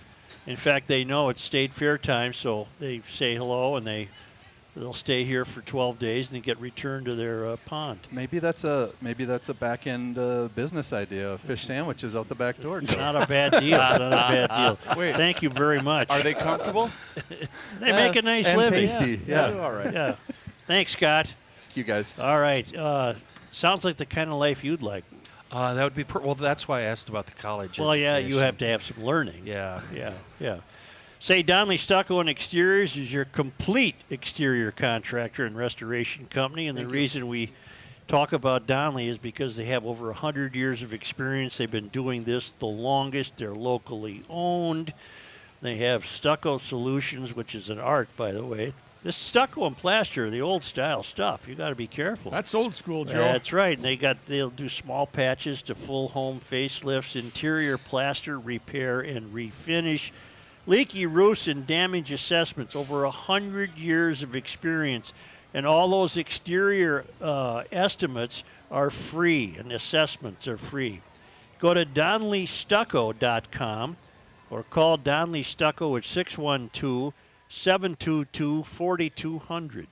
In fact, they know it's state fair time, so they say hello and they'll stay here for 12 days and then get returned to their pond. Maybe that's a back end business idea. Fish sandwiches out the back door. It's not a bad deal. It's not a bad deal. Wait. Thank you very much. Are they comfortable? They make a nice and living. tasty. Yeah. Yeah. All right. Yeah. Thanks, Scott. Thank you guys. All right. Sounds like the kind of life you'd like. That would be well. That's why I asked about the college. Well, yeah, you education. have to have some learning. Yeah. Yeah. Say Donnelly Stucco and Exteriors is your complete exterior contractor and restoration company, and the reason we talk about Donnelly is because they have over 100 years of experience. They've been doing this the longest. They're locally owned. They have stucco solutions, which is an art, by the way. This stucco and plaster, the old style stuff. You got to be careful. That's old school, Joe. That's right. And they'll do small patches to full home facelifts, interior plaster repair and refinish, leaky roofs and damage assessments. Over 100 years of experience, and all those exterior estimates are free and assessments are free. Go to DonnellyStucco.com or call Donnelly Stucco at 612-722-4200.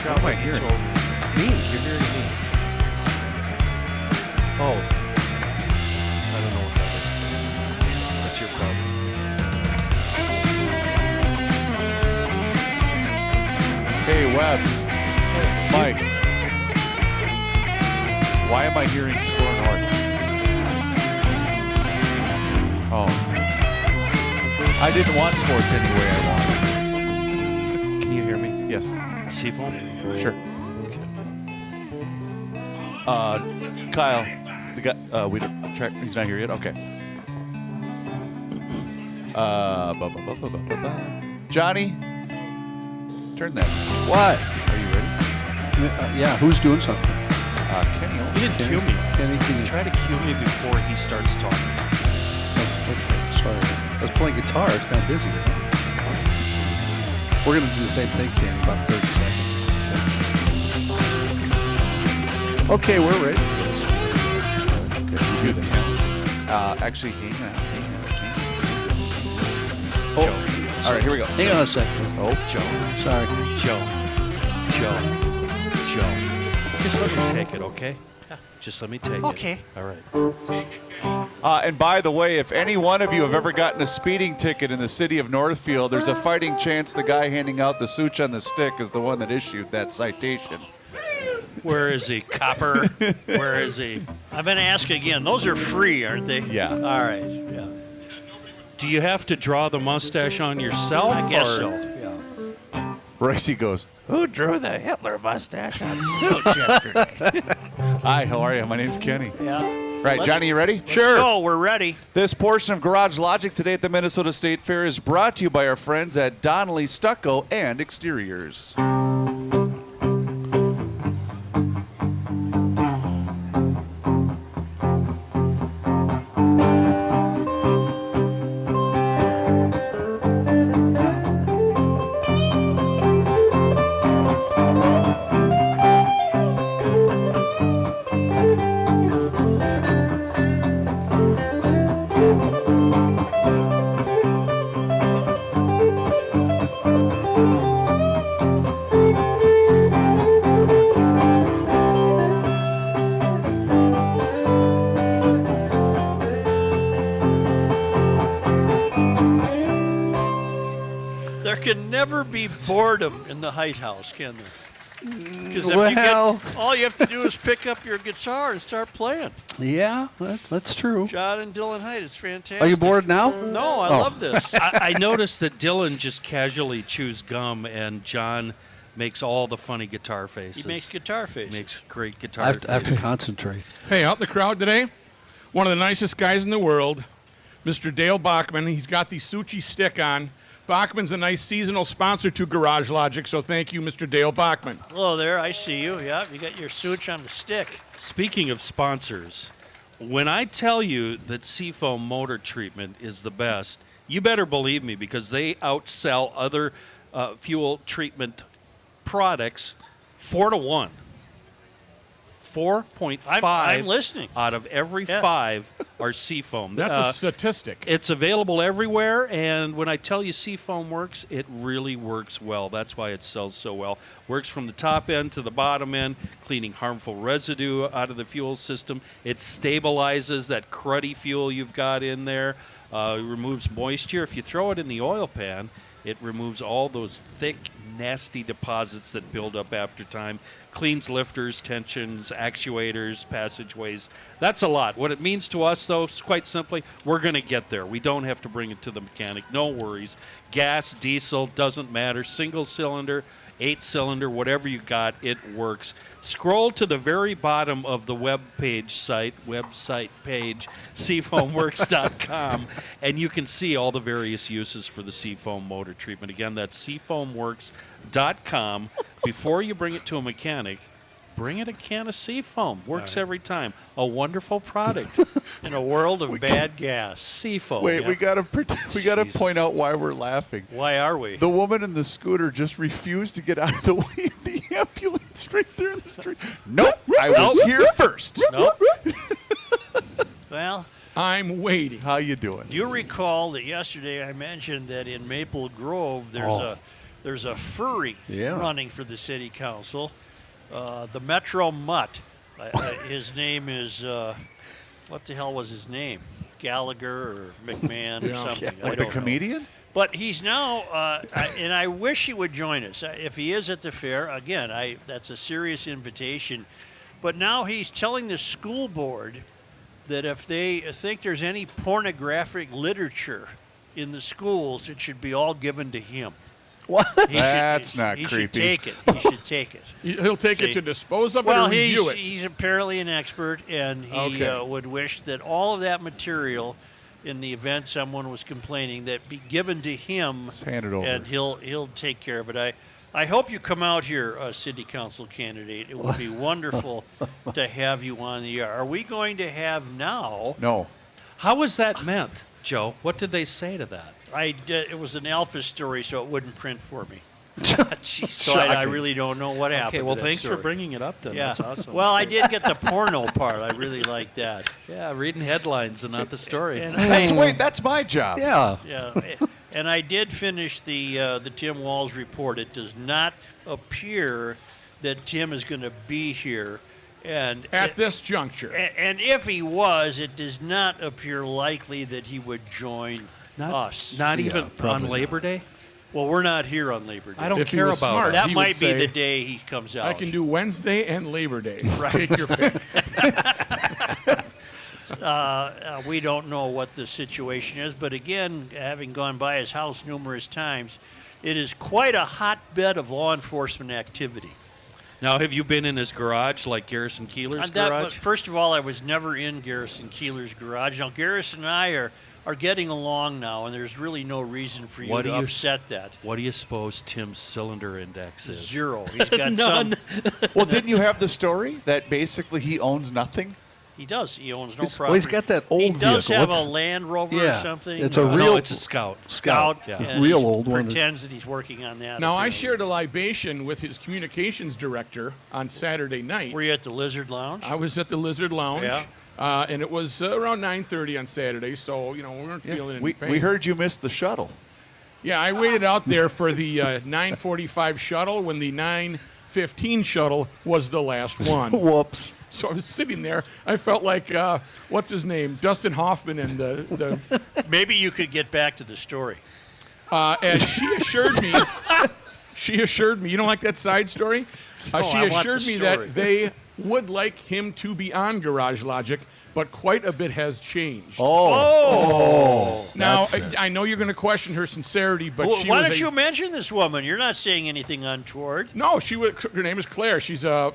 shot am I when hearing? it's over. Me. You're hearing me. Oh. I don't know what that is. That's your problem. Hey, Webbs. Mike. Why am I hearing Score North? Oh. I didn't want sports anyway I wanted. Can you hear me? Yes. Seafoam? Sure. Kyle, the guy, we don't track, he's not here yet? Okay. Johnny, turn that. What? Are you ready? Yeah, who's doing something? Kenny He Olsen. didn't cue me. Kenny, can you- Try to cue me before he starts talking. Okay, sorry. I was playing guitar. It's kind of busy. We're going to do the same thing, Kenny, about 30 seconds. Okay, we're ready. Okay, you do the 10. Actually, hang on. Oh, all right, here we go. Hang on a second. Oh, Joe. Sorry. Joe. Just let me take it, okay? Just let me take it. Okay. All right. And by the way, if any one of you have ever gotten a speeding ticket in the city of Northfield, there's a fighting chance the guy handing out the such on the stick is the one that issued that citation. Where is he? Copper. Where is he? I'm going to ask again. Those are free, aren't they? Yeah. All right. Yeah. Do you have to draw the mustache on yourself? I guess or- so. Yeah. Ricey goes, Who drew the Hitler mustache on suit yesterday? hi, how are you? My name's Kenny. Yeah. Right, Let's- Johnny, you ready? Let's go. We're ready. This portion of Garage Logic today at the Minnesota State Fair is brought to you by our friends at Donnelly Stucco and Exteriors. There can never be boredom in the Height House, can there? Because Well- all you have to do is pick up your guitar and start playing. Yeah, that's true. John and Dylan Height, it's fantastic. Are you bored now? No, I Oh. love this. I noticed that Dylan just casually chews gum, and John makes all the funny guitar faces. He makes guitar faces. Makes great guitar I have to faces. concentrate. Hey, out in the crowd today, one of the nicest guys in the world, Mr. Dale Bachman. He's got the Suchi stick on. Bachman's a nice seasonal sponsor to Garage Logic, so thank you, Mr. Dale Bachman. Hello there, I see you. Yeah, you got your such on the stick. Speaking of sponsors, when I tell you that Seafoam Motor Treatment is the best, you better believe me because they outsell other fuel treatment products 4-to-1. 4.5 I'm listening. out of every Yeah. 5 are Seafoam. That's a statistic. It's available everywhere, and when I tell you Seafoam works, it really works well. That's why it sells so well. Works from the top end to the bottom end, cleaning harmful residue out of the fuel system. It stabilizes that cruddy fuel you've got in there. It removes moisture. If you throw it in the oil pan, it removes all those thick, nasty deposits that build up after time. Cleans lifters, tensions, actuators, passageways. That's a lot. What it means to us, though, is quite simply, we're going to get there. We don't have to bring it to the mechanic. No worries. Gas, diesel, doesn't matter. Single cylinder, 8-cylinder, whatever you got, it works. Scroll to the very bottom of the website page, seafoamworks.com, and you can see all the various uses for the Seafoam motor treatment. Again, that's seafoamworks.com. Before you bring it to a mechanic, bring it a can of Seafoam. Works every time. A wonderful product. In a world of bad gas. Seafoam. Wait, we gotta Jesus. point out why we're laughing. Why are we? The woman in the scooter just refused to get out of the way of the ambulance right there in the street. Nope, I was here first. Nope. Well, I'm waiting. How you doing? do you recall that yesterday I mentioned that in Maple Grove there's There's a furry Yeah. running for the city council. The Metro Mutt. His name is, what the hell was his name? Gallagher or McMahon or something. I Like the don't know. comedian? But he's now, and I wish he would join us. If he is at the fair, again, that's a serious invitation. But now he's telling the school board that if they think there's any pornographic literature in the schools, it should be all given to him. What? That's not he creepy. Should take it. He should take it. He'll take it See. to dispose of it Well, or review it. he's apparently an expert, and he Okay. would wish that all of that material, in the event someone was complaining, that be given to him, Just hand it over. and he'll take care of it. I hope you come out here, city council candidate. It would be wonderful to have you on the air. Are we going to have now? No. How was that meant, Joe? What did they say to that? It was an alpha story, so it wouldn't print for me. So I really don't know what happened. Okay, well, to that thanks for story. bringing it up then. Yeah. That's awesome. Well, I did get the porno part. I really like that. yeah, reading headlines and not the story. And That's my job. Yeah. yeah, and I did finish the Tim Walls report. It does not appear that Tim is going to be here, and At this juncture. and if he was, it does not appear likely that he would join us. Not even on probably Labor Day? Well, we're not here on Labor Day. I don't If he care was about smart, it. That he would might be say, the day he comes out. I can do Wednesday and Labor Day. Right. Take your pick. We don't know what the situation is, but again, having gone by his house numerous times, it is quite a hotbed of law enforcement activity. Now, have you been in his garage like Garrison Keeler's But garage? first of all, I was never in Garrison Keeler's garage. Now, Garrison and I are getting along now, and there's really no reason for you What to do you upset that. What do you suppose Tim's cylinder index is? 0. He's got None. Well, didn't you have the story that basically he owns nothing? He does. He owns no He's property. got that old He does vehicle. have What's- a Land Rover Yeah, or something. it's a No, real it's a Scout. Scout. Yeah. and Real he old one. Pretends that he's working on that. Now, I apparently. shared a libation with his communications director on Saturday night. Were you at the Lizard Lounge? I was at the Lizard Lounge. Yeah. And it was around 9:30 on Saturday, so, we weren't feeling any pain. We heard you missed the shuttle. Yeah, I waited out there for the 9:45 shuttle when the 9:15 shuttle was the last one. Whoops. So I was sitting there. I felt like, what's his name? Dustin Hoffman and the Maybe you could get back to the story. and she assured me, you don't like that side story? No, She I want assured the me story. that they would like him to be on Garage Logic, but quite a bit has changed. Now, I know you're going to question her sincerity, but Well, she why was don't a, you mention this woman? You're not saying anything untoward. No, her name is Claire. She's a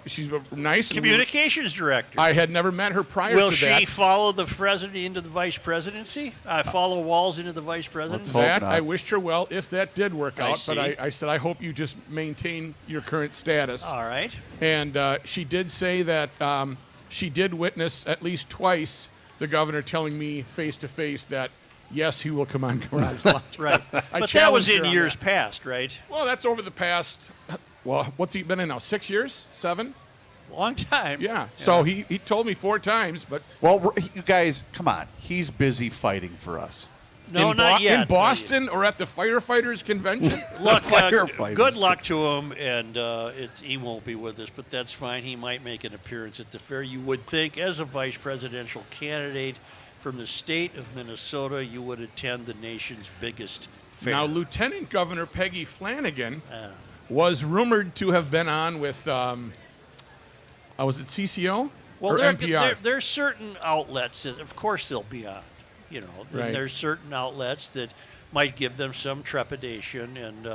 nice Communications director. I had never met her prior Will to she that. follow the president into the vice presidency? Follow Walls into the vice presidency? hope That not. I wished her well if that did work I out, but see. I said I hope you just maintain your current status. All right. And she did say that she did witness at least twice the governor telling me face to face that yes, he will come on Garage Logic. Right. But that was challenged her in on years that. past, right? Well, that's over the past. Well, what's he been in now? 6 years? 7? Long time. Yeah. So he told me 4 times, but Well, you guys, come on. He's busy fighting for us. No, in, not yet. in Boston or at the firefighters convention. Look, firefighters. good luck to him, and he won't be with us, but that's fine. He might make an appearance at the fair. You would think, as a vice presidential candidate from the state of Minnesota, you would attend the nation's biggest fair. Now, Lieutenant Governor Peggy Flanagan was rumored to have been on with, was it CCO well, or there, NPR? there's certain outlets that, of course, they'll be on. Right. There's certain outlets that might give them some trepidation, and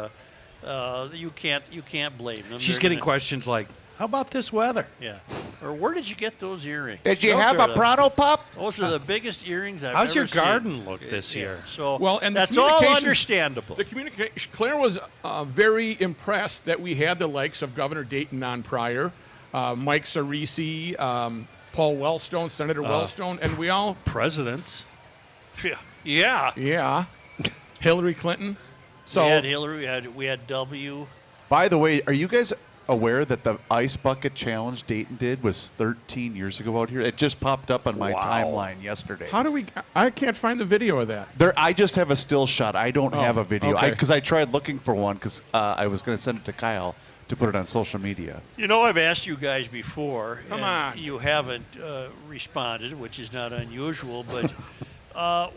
you can't blame them. She's They're getting gonna- questions like, how about this weather? Yeah. Or where did you get those earrings? Did you Those have are a Pronto Pop? Those are the biggest earrings I've How's ever your seen. garden look this Yeah. year? So Well, and the that's all communications- understandable. The communication. Claire was very impressed that we had the likes of Governor Dayton on prior, Mike Cerisi, Paul Wellstone, Senator Wellstone, and we all, Presidents. Yeah. yeah, Hillary Clinton. So we had Hillary. We had W. By the way, are you guys aware that the ice bucket challenge Dayton did was 13 years ago out here? It just popped up on my timeline yesterday. How do we? I can't find the video of that. I just have a still shot. I don't have a video. okay. Because I tried looking for one because I was going to send it to Kyle to put it on social media. You know, I've asked you guys before. Come and on. You haven't responded, which is not unusual, but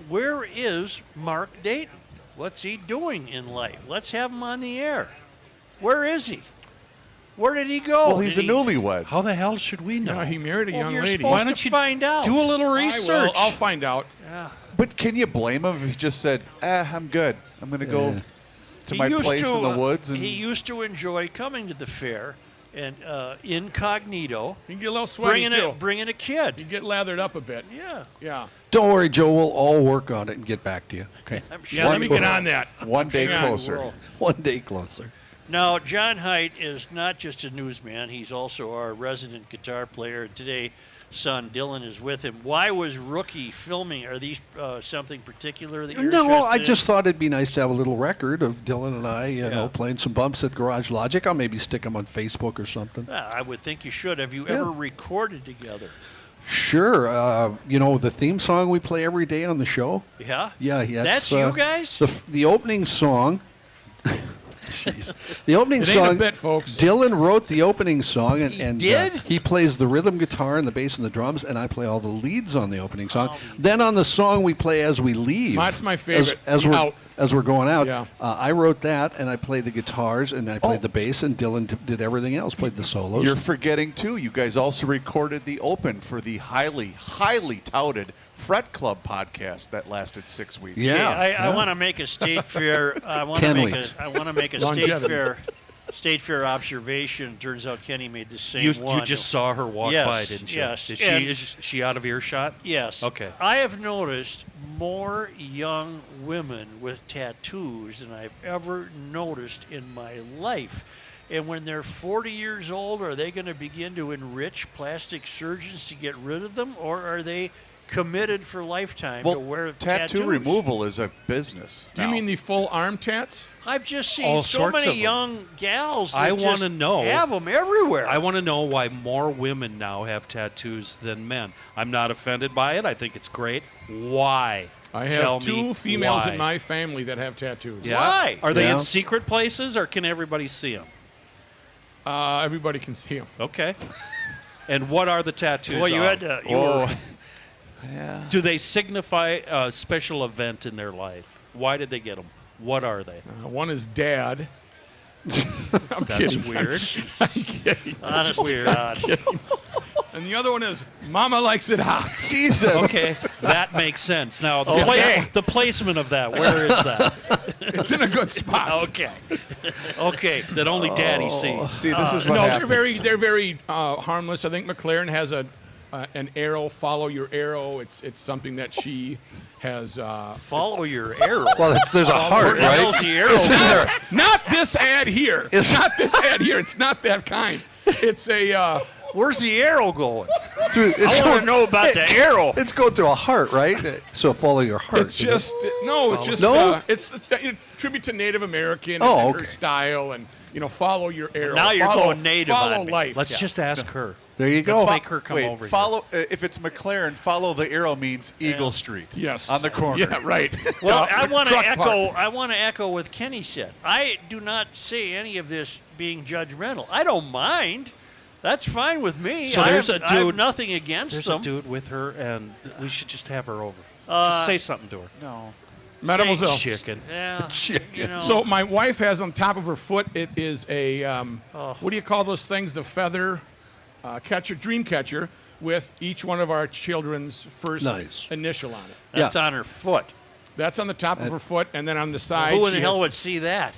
where is Mark Dayton? What's he doing in life? Let's have him on the air. Where is he? Where did he go? Well, he's a newlywed. How the hell should we know? No, he married a Well, young you're lady. supposed Why don't to you find out. Do a little I will. research. I'll find out. But can you blame him if he just said, I'm good. I'm going to go to my place in the woods? And He used to enjoy coming to the fair and incognito, You can get a little sweaty too. bringing a kid. You get lathered up a bit. Yeah. Yeah. Don't worry, Joe. We'll all work on it and get back to you. Okay. I'm sure. Yeah. Let me get on that. one day Hang on. closer. One day closer. Now, John Haidt is not just a newsman. He's also our resident guitar player. And today, son Dylan is with him. Why was Rookie filming? Are these something particular that you're No, I interested just thought it'd be nice to have a little record of Dylan and I, you know, Yeah. playing some bumps at Garage Logic. I'll maybe stick them on Facebook or something. in? I would think you should. Have you Yeah. ever recorded together? Sure. You know, the theme song we play every day on the show? Yeah? Yeah. That's you guys? The opening song. Jeez. The opening It ain't a song. bit, folks. Dylan wrote the opening song, and did? He plays the rhythm guitar and the bass and the drums, and I play all the leads on the opening song. Then on the song we play as we leave. That's my favorite. As we're going out. Yeah. I wrote that, and I played the guitars, and I played the bass, and Dylan did everything else. Played the solos. You're forgetting, too, you guys also recorded the open for the highly, highly touted Fret Club podcast that lasted 6 weeks. Yeah. I want to make a state fair. I want to 10 make weeks. a. I want to make a Longevity. state fair observation. Turns out Kenny made the same You one. just saw her walk Yes, by, didn't you? yes. Is she out of earshot? Yes. Okay. I have noticed more young women with tattoos than I've ever noticed in my life. And when they're 40 years old, are they going to begin to enrich plastic surgeons to get rid of them, or are they committed for lifetime to wear tattoo tattoos? removal is a business. Do you now. mean the full arm tats? I've just seen All so sorts many of them. young gals that I just wanna know. have them everywhere. I want to know why more women now have tattoos than men. I'm not offended by it. I think it's great. Why? I Tell have me two females why. in my family that have tattoos. Yeah. Why? Are they Yeah. in secret places, or can everybody see them? Everybody can see them. Okay. And what are the tattoos? Well, you of? had to. You were, Do they signify a special event in their life? Why did they get them? What are they? One is dad. I'm That's kidding. weird. I'm kidding. honestly, God. And the other one is Mama likes it hot. Jesus. Okay, that makes sense. Now, Okay. the placement of that, where is that? It's in a good spot. Okay. Okay. That only Daddy sees. See, this is what No, happens. they're very harmless. I think McLaren has an arrow. Follow your arrow. It's something that she has. Follow your arrow. Well, there's a heart, Where the hell's right? the arrow? Isn't there? Not this ad here. It's not this ad here. It's not that kind. It's a. Where's the arrow going? It's I want to going- know about the arrow. It's going through a heart, right? So follow your heart. It's just no. It's just No? it's a tribute to Native American Oh, and her okay. style, and follow your arrow. Now you're follow, going native follow on me. life. Let's Yeah. just ask her. There you go. Let's make her come Wait, over follow. If it's McLaren, follow the arrow means Eagle Street. Yes. On the corner. Yeah, right. Well, Yeah, I want to truck echo. park. I want to echo what Kenny said. I do not say any of this being judgmental. I don't mind. That's fine with me. So I there's have, a I have dude- nothing against There's them. a dude with her, and we should just have her over. Just say something to her. No. Mademoiselle. Chicken. Yeah. You know, So my wife has on top of her foot. It is a Oh. what do you call those things? The feather catcher, dream catcher, with each one of our children's first Nice. initial on it. that's on her foot. That's on the top of her foot, and then on the side. Who in she the hell has- would see that?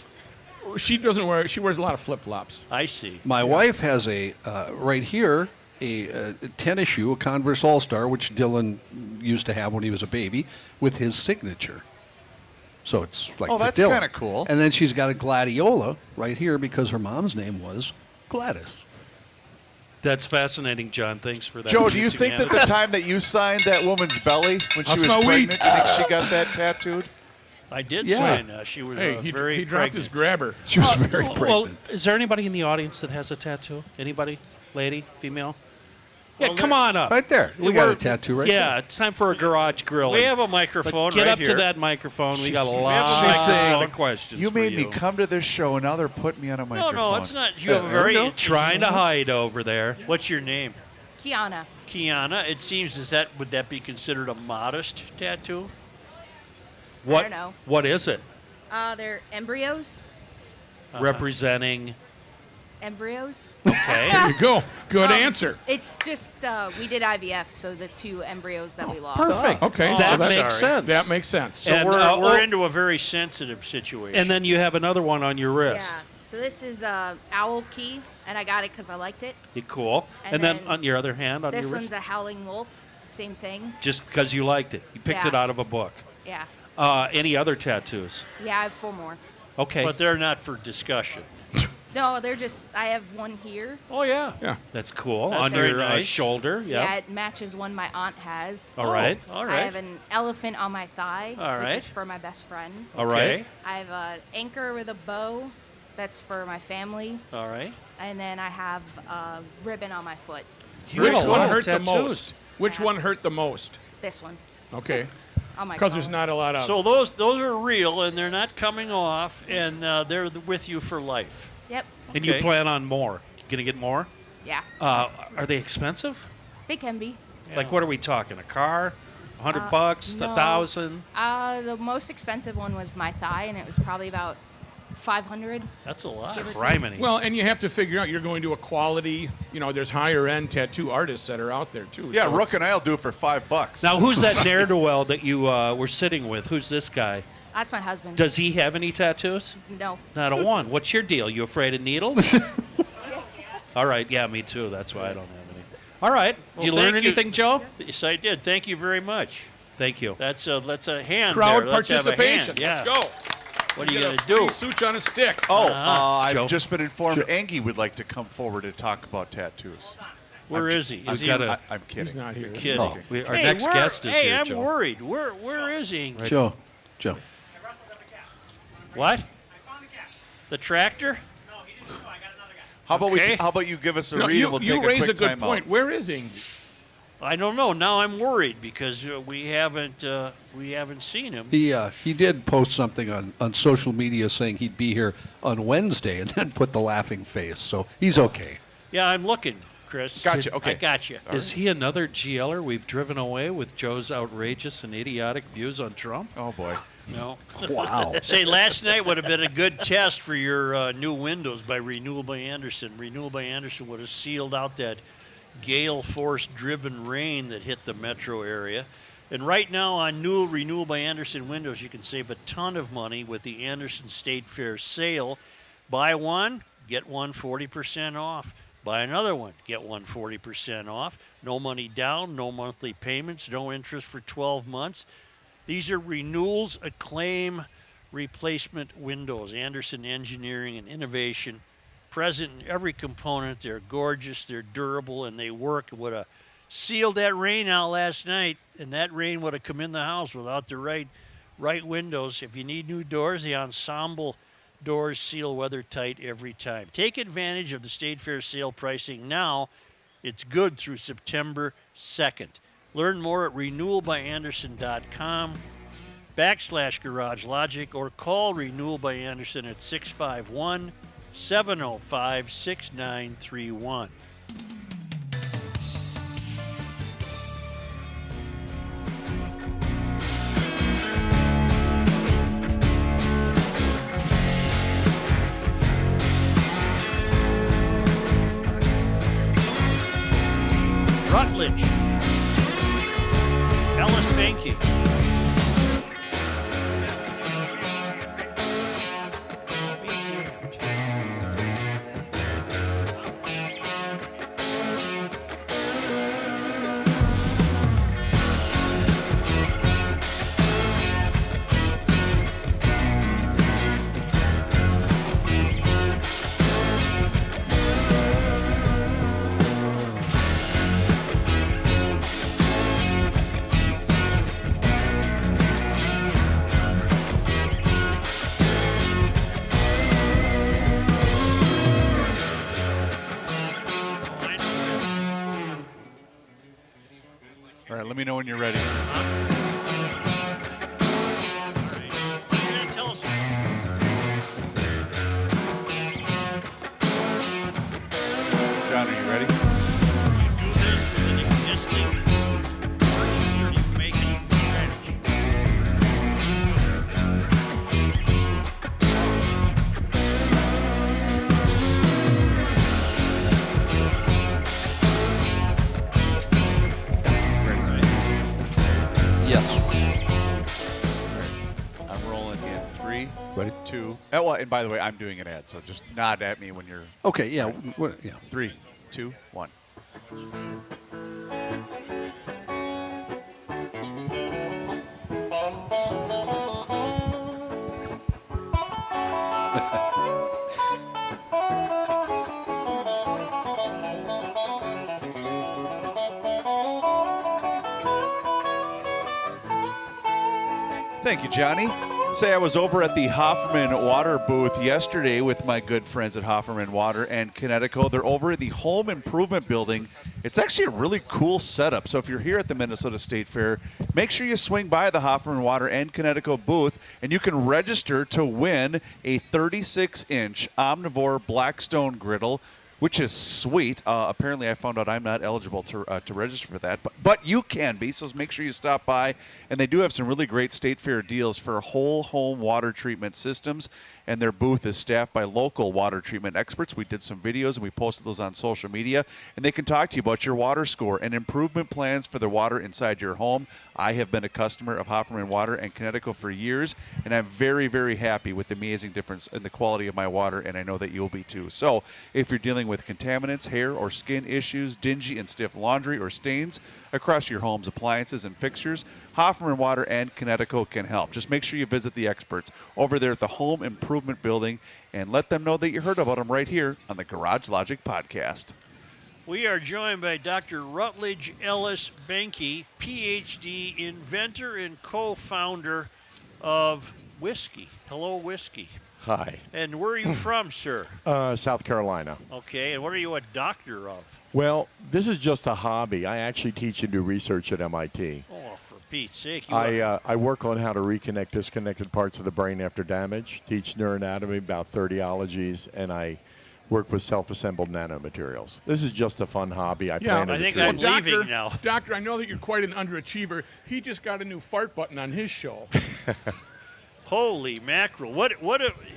She doesn't wear. She wears a lot of flip flops. I see. My wife has a right here a tennis shoe, a Converse All Star, which Dylan used to have when he was a baby, with his signature. So it's like Oh, for that's Dylan. kinda cool. And then she's got a gladiola right here because her mom's name was Gladys. That's fascinating, John. Thanks for that. Joe, do you teaching think that the anecdote. time that you signed that woman's belly when she I'll was smell weed. pregnant, you think she got that tattooed? I did Yeah. sign. She was Hey, very he dropped his grabber. She was very Well, pregnant. is there anybody in the audience that has a tattoo? Anybody? Lady? Female? Yeah, Well, come on up. Right there. We got a tattoo right Yeah, it's time for a garage grill. We have a microphone Get right up here. to that microphone. We got a we have a lot microphone. of questions. You for made me you. come to this show, and now they're putting me on a No, microphone. no, it's not. You have a very Trying to hide over there. What's your name? Kiana. Kiana. It seems would that be considered a modest tattoo? What? don't know. What is it? They're embryos. Representing. Embryos. Okay. There you go. Good answer. It's just we did IVF, so the 2 embryos that we lost. Perfect. Okay, That so that's, makes sense. That makes sense. So And, we're into a very sensitive situation. And then you have another one on your wrist. Yeah. So this is owl key, and I got it because I liked it. You cool. And And then then on your other hand, on This your one's wrist, a howling wolf. Same thing. just because you liked it, you picked Yeah. it out of a book. Yeah. Any other tattoos? Yeah, I have 4 more. Okay. but they're not for discussion. No, they're just. I have one here. Oh yeah. Yeah. That's cool. That's on very your nice. shoulder. Yeah, Yeah. it matches one my aunt has. All right. All I right. have an elephant on my thigh, All which right. is for my best friend. All right. Okay. I have an anchor with a bow, that's for my family, All right. and then I have a ribbon on my foot. You Which have a one lot of hurt the tattoos. most? Which Yeah. one hurt the most? This one Okay. on my. Because there's collar. not a lot of. So those are real, and they're not coming off, and they're with you for life. Yep. And you Okay. plan on more. You gonna get more? Yeah. Are they expensive? They can be. Like, what are we talking? A car? $100? no. 1,000? The most expensive one was my thigh, and it was probably about 500. That's a lot. Criminy. Well, and you have to figure out you're going to a quality. There's higher end tattoo artists that are out there too. Yeah, so Rook it's- and I'll do it for $5. Now, who's that ne'er-do-well that you were sitting with? Who's this guy? That's my husband. Does he have any tattoos? No. Not a one. What's your deal? You afraid of needles? All right. Yeah, me too. That's why I don't have any. All right. Did you Well, learn thank you. anything, Joe? Yes, I did. Thank you very much. Thank you. That's a hand. Crowd there. Let's have a participation. hand. Yeah. Let's go. What are you Got gonna a do? free Such on a stick. Oh, Joe. I've just been informed Angie would like to come forward and talk about tattoos. Where is he? Is I've he got I'm kidding. He's not here. kidding? Oh. Our Hey, next where- guest is hey, here, I'm Joe. worried. Where is he? Joe. What? The tractor? How about Okay. how about you give us a No, read and we'll you take raise a quick good time point. out. Where is Angie? I don't know. Now I'm worried because we haven't seen him. He did post something on social media saying he'd be here on Wednesday and then put the laughing face. So he's okay. Yeah, I'm looking, Chris. Gotcha, okay. I got you. Is he another GLer we've driven away with Joe's outrageous and idiotic views on Trump? Oh boy. No. Wow. Say, last night would have been a good test for your new windows by Renewal by Anderson. Renewal by Anderson would have sealed out that gale force driven rain that hit the metro area. And right now on new Renewal by Anderson windows, you can save a ton of money with the Anderson State Fair sale. Buy one, get one 40% off. Buy another one, get one 40% off. No money down, no monthly payments, no interest for 12 months. These are Renewal's Acclaim replacement windows. Anderson Engineering and Innovation, present in every component. They're gorgeous, they're durable, and they work. It would have sealed that rain out last night, and that rain would have come in the house without the right windows. If you need new doors, the Ensemble doors seal weather tight every time. Take advantage of the State Fair sale pricing now. It's good through September 2nd. Learn more at renewalbyanderson.com/Garage Logic or call Renewal by Anderson at 651-705-6931. Rutledge. Ellis Banky. right, let me know when you're ready. All right. What are you going to tell us? John, are you ready? You do this with an existing purchase, or do you make it from scratch? Yes. I'm rolling in 3, Ready? 2. Well, and by the way, I'm doing an ad, so just nod at me when you're Okay, yeah. Yeah. 3, 2, 1. Thank you, Johnny. Say I was over at the Hofferman Water booth yesterday with my good friends at Hofferman Water and Connecticut. They're over at the Home Improvement Building. It's actually a really cool setup. So if you're here at the Minnesota State Fair, make sure you swing by the Hofferman Water and Connecticut booth, and you can register to win a 36-inch Omnivore Blackstone griddle, which is sweet. Apparently, I found out I'm not eligible to register for that, but you can be, so make sure you stop by. And they do have some really great State Fair deals for whole home water treatment systems, and their booth is staffed by local water treatment experts. We did some videos, and we posted those on social media, and they can talk to you about your water score and improvement plans for the water inside your home. I have been a customer of Hofferman Water and Connecticut for years, and I'm very, very happy with the amazing difference in the quality of my water, and I know that you'll be too. So if you're dealing with contaminants, hair or skin issues, dingy and stiff laundry, or stains across your home's appliances and fixtures, Hofferman Water and Connecticut can help. Just make sure you visit the experts over there at the Home Improvement Building and let them know that you heard about them right here on the Garage Logic Podcast. We are joined by Dr. Rutledge Ellis Benke, PhD, inventor and co-founder of whiskey. Hello, whiskey. Hi. And where are you from, sir? South Carolina. Okay, and what are you a doctor of? Well, this is just a hobby. I actually teach and do research at MIT. Oh, for Pete's sake. I work on how to reconnect disconnected parts of the brain after damage, teach neuroanatomy, about 30 ologies, and I work with self-assembled nanomaterials. This is just a fun hobby. I think I'm leaving now. Doctor, I know that you're quite an underachiever. He just got a new fart button on his show. Holy mackerel.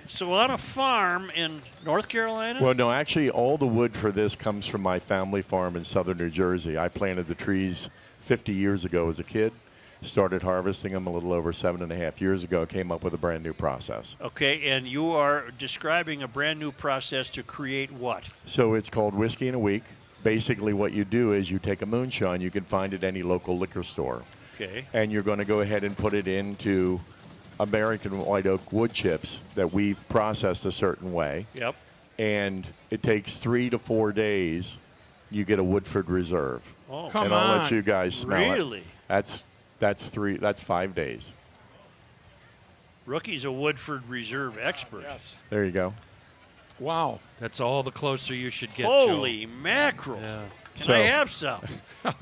So on a farm in North Carolina? Well, no, actually, all the wood for this comes from my family farm in southern New Jersey. I planted the trees 50 years ago as a kid, started harvesting them a little over 7.5 years ago, came up with a brand new process. Okay, and you are describing a brand new process to create what? So it's called Whiskey in a Week. Basically what you do is you take a moonshine, you can find it at any local liquor store. Okay. And you're going to go ahead and put it into American white oak wood chips that we've processed a certain way. Yep. And it takes 3 to 4 days. You get a Woodford Reserve. Oh, come and on. I'll let you guys smell it. Really? That's 5 days. Rookie's a Woodford Reserve expert. Yes. There you go. Wow. That's all the closer you should get, Holy Joe. mackerel. Yeah. Can So- I have some?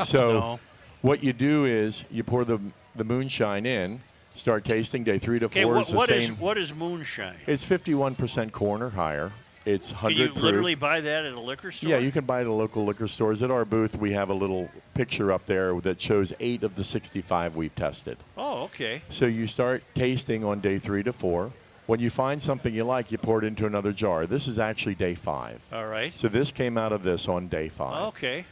So No. what you do is you pour the moonshine in, start tasting. Day 3 to 4 Okay, is the same. what is moonshine? It's 51% corn or higher. It's 100 Can you proof. literally buy that at a liquor store? Yeah, you can buy it at local liquor stores. At our booth, we have a little picture up there that shows 8 of the 65 we've tested. Oh, okay. So you start tasting on day 3 to 4. When you find something you like, you pour it into another jar. This is actually day 5. All right. So this came out of this on day 5. Okay.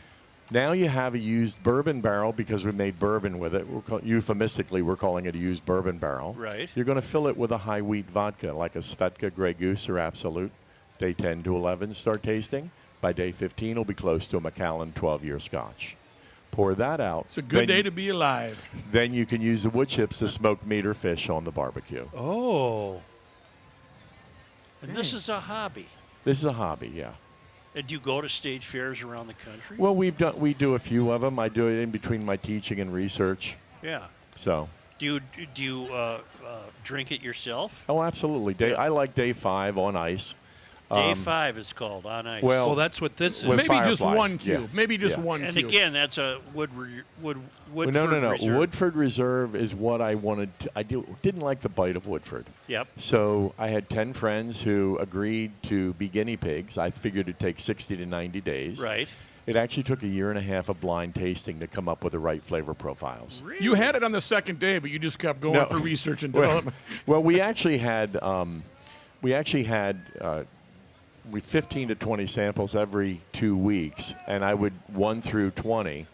Now you have a used bourbon barrel because we made bourbon with it. Euphemistically, we're calling it a used bourbon barrel. Right. You're going to fill it with a high wheat vodka, like a Svedka, Grey Goose, or Absolute. Day 10 to 11, start tasting. By day 15, it'll be close to a Macallan 12-year Scotch. Pour that out. It's a good day to be alive. Then you can use the wood chips to smoke meat or fish on the barbecue. Oh. And this is a hobby. This is a hobby, yeah. And do you go to state fairs around the country? Well, we do a few of them. I do it in between my teaching and research. Yeah. So. Do you drink it yourself? Oh, absolutely. I like day 5 on ice. Day 5 is called on ice. Well, that's what this is. with Maybe just Firefly. one cube. Yeah. Maybe just Yeah. one and cube. again, that's a Woodford no. Reserve. Woodford Reserve is what I wanted. I didn't like the bite of Woodford. Yep. So I had 10 friends who agreed to be guinea pigs. I figured it'd take 60 to 90 days. Right. It actually took a year and a half of blind tasting to come up with the right flavor profiles. You had it on the second day, but you just kept going No. for research and Well, development. well, we actually had 15 to 20 samples every 2 weeks, and I would 1 through 20.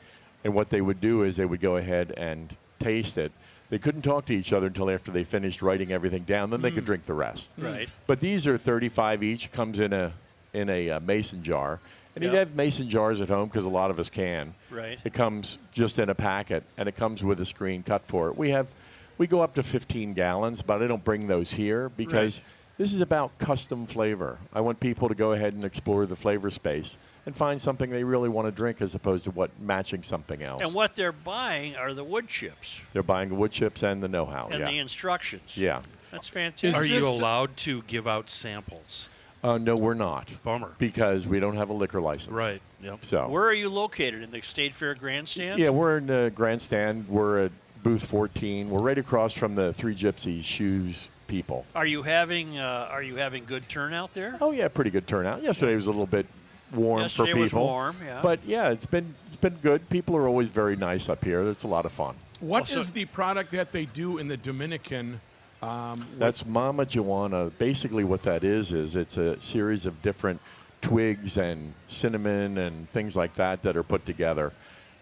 And what they would do is they would go ahead and taste it. They couldn't talk to each other until after they finished writing everything down. Then they could drink the rest. Right. But these are 35 each. Comes in a mason jar. And you Yep. have mason jars at home because a lot of us can. Right. It comes just in a packet, and it comes with a screen cut for it. We go up to 15 gallons, but I don't bring those here because this is about custom flavor. I want people to go ahead and explore the flavor space and find something they really want to drink as opposed to matching something else. And what they're buying are the wood chips They're buying the wood chips and the know-how. and yeah. the instructions. Yeah. That's fantastic. Are you this- allowed to give out samples? No, we're not. Bummer. Because we don't have a liquor license. Right. Yep. So. Where are you located? In the State Fair Grandstand? Yeah, we're in the grandstand. We're at booth 14. We're right across from the Three Gypsies shoes people. Are you having good turnout there? Oh yeah, pretty good turnout. Yesterday was a little bit warm Yesterday for people. was warm, yeah. But yeah, it's been good. People are always very nice up here. It's a lot of fun. What is the product that they do in the Dominican? That's Mama Joanna. Basically, what that is it's a series of different twigs and cinnamon and things like that that are put together,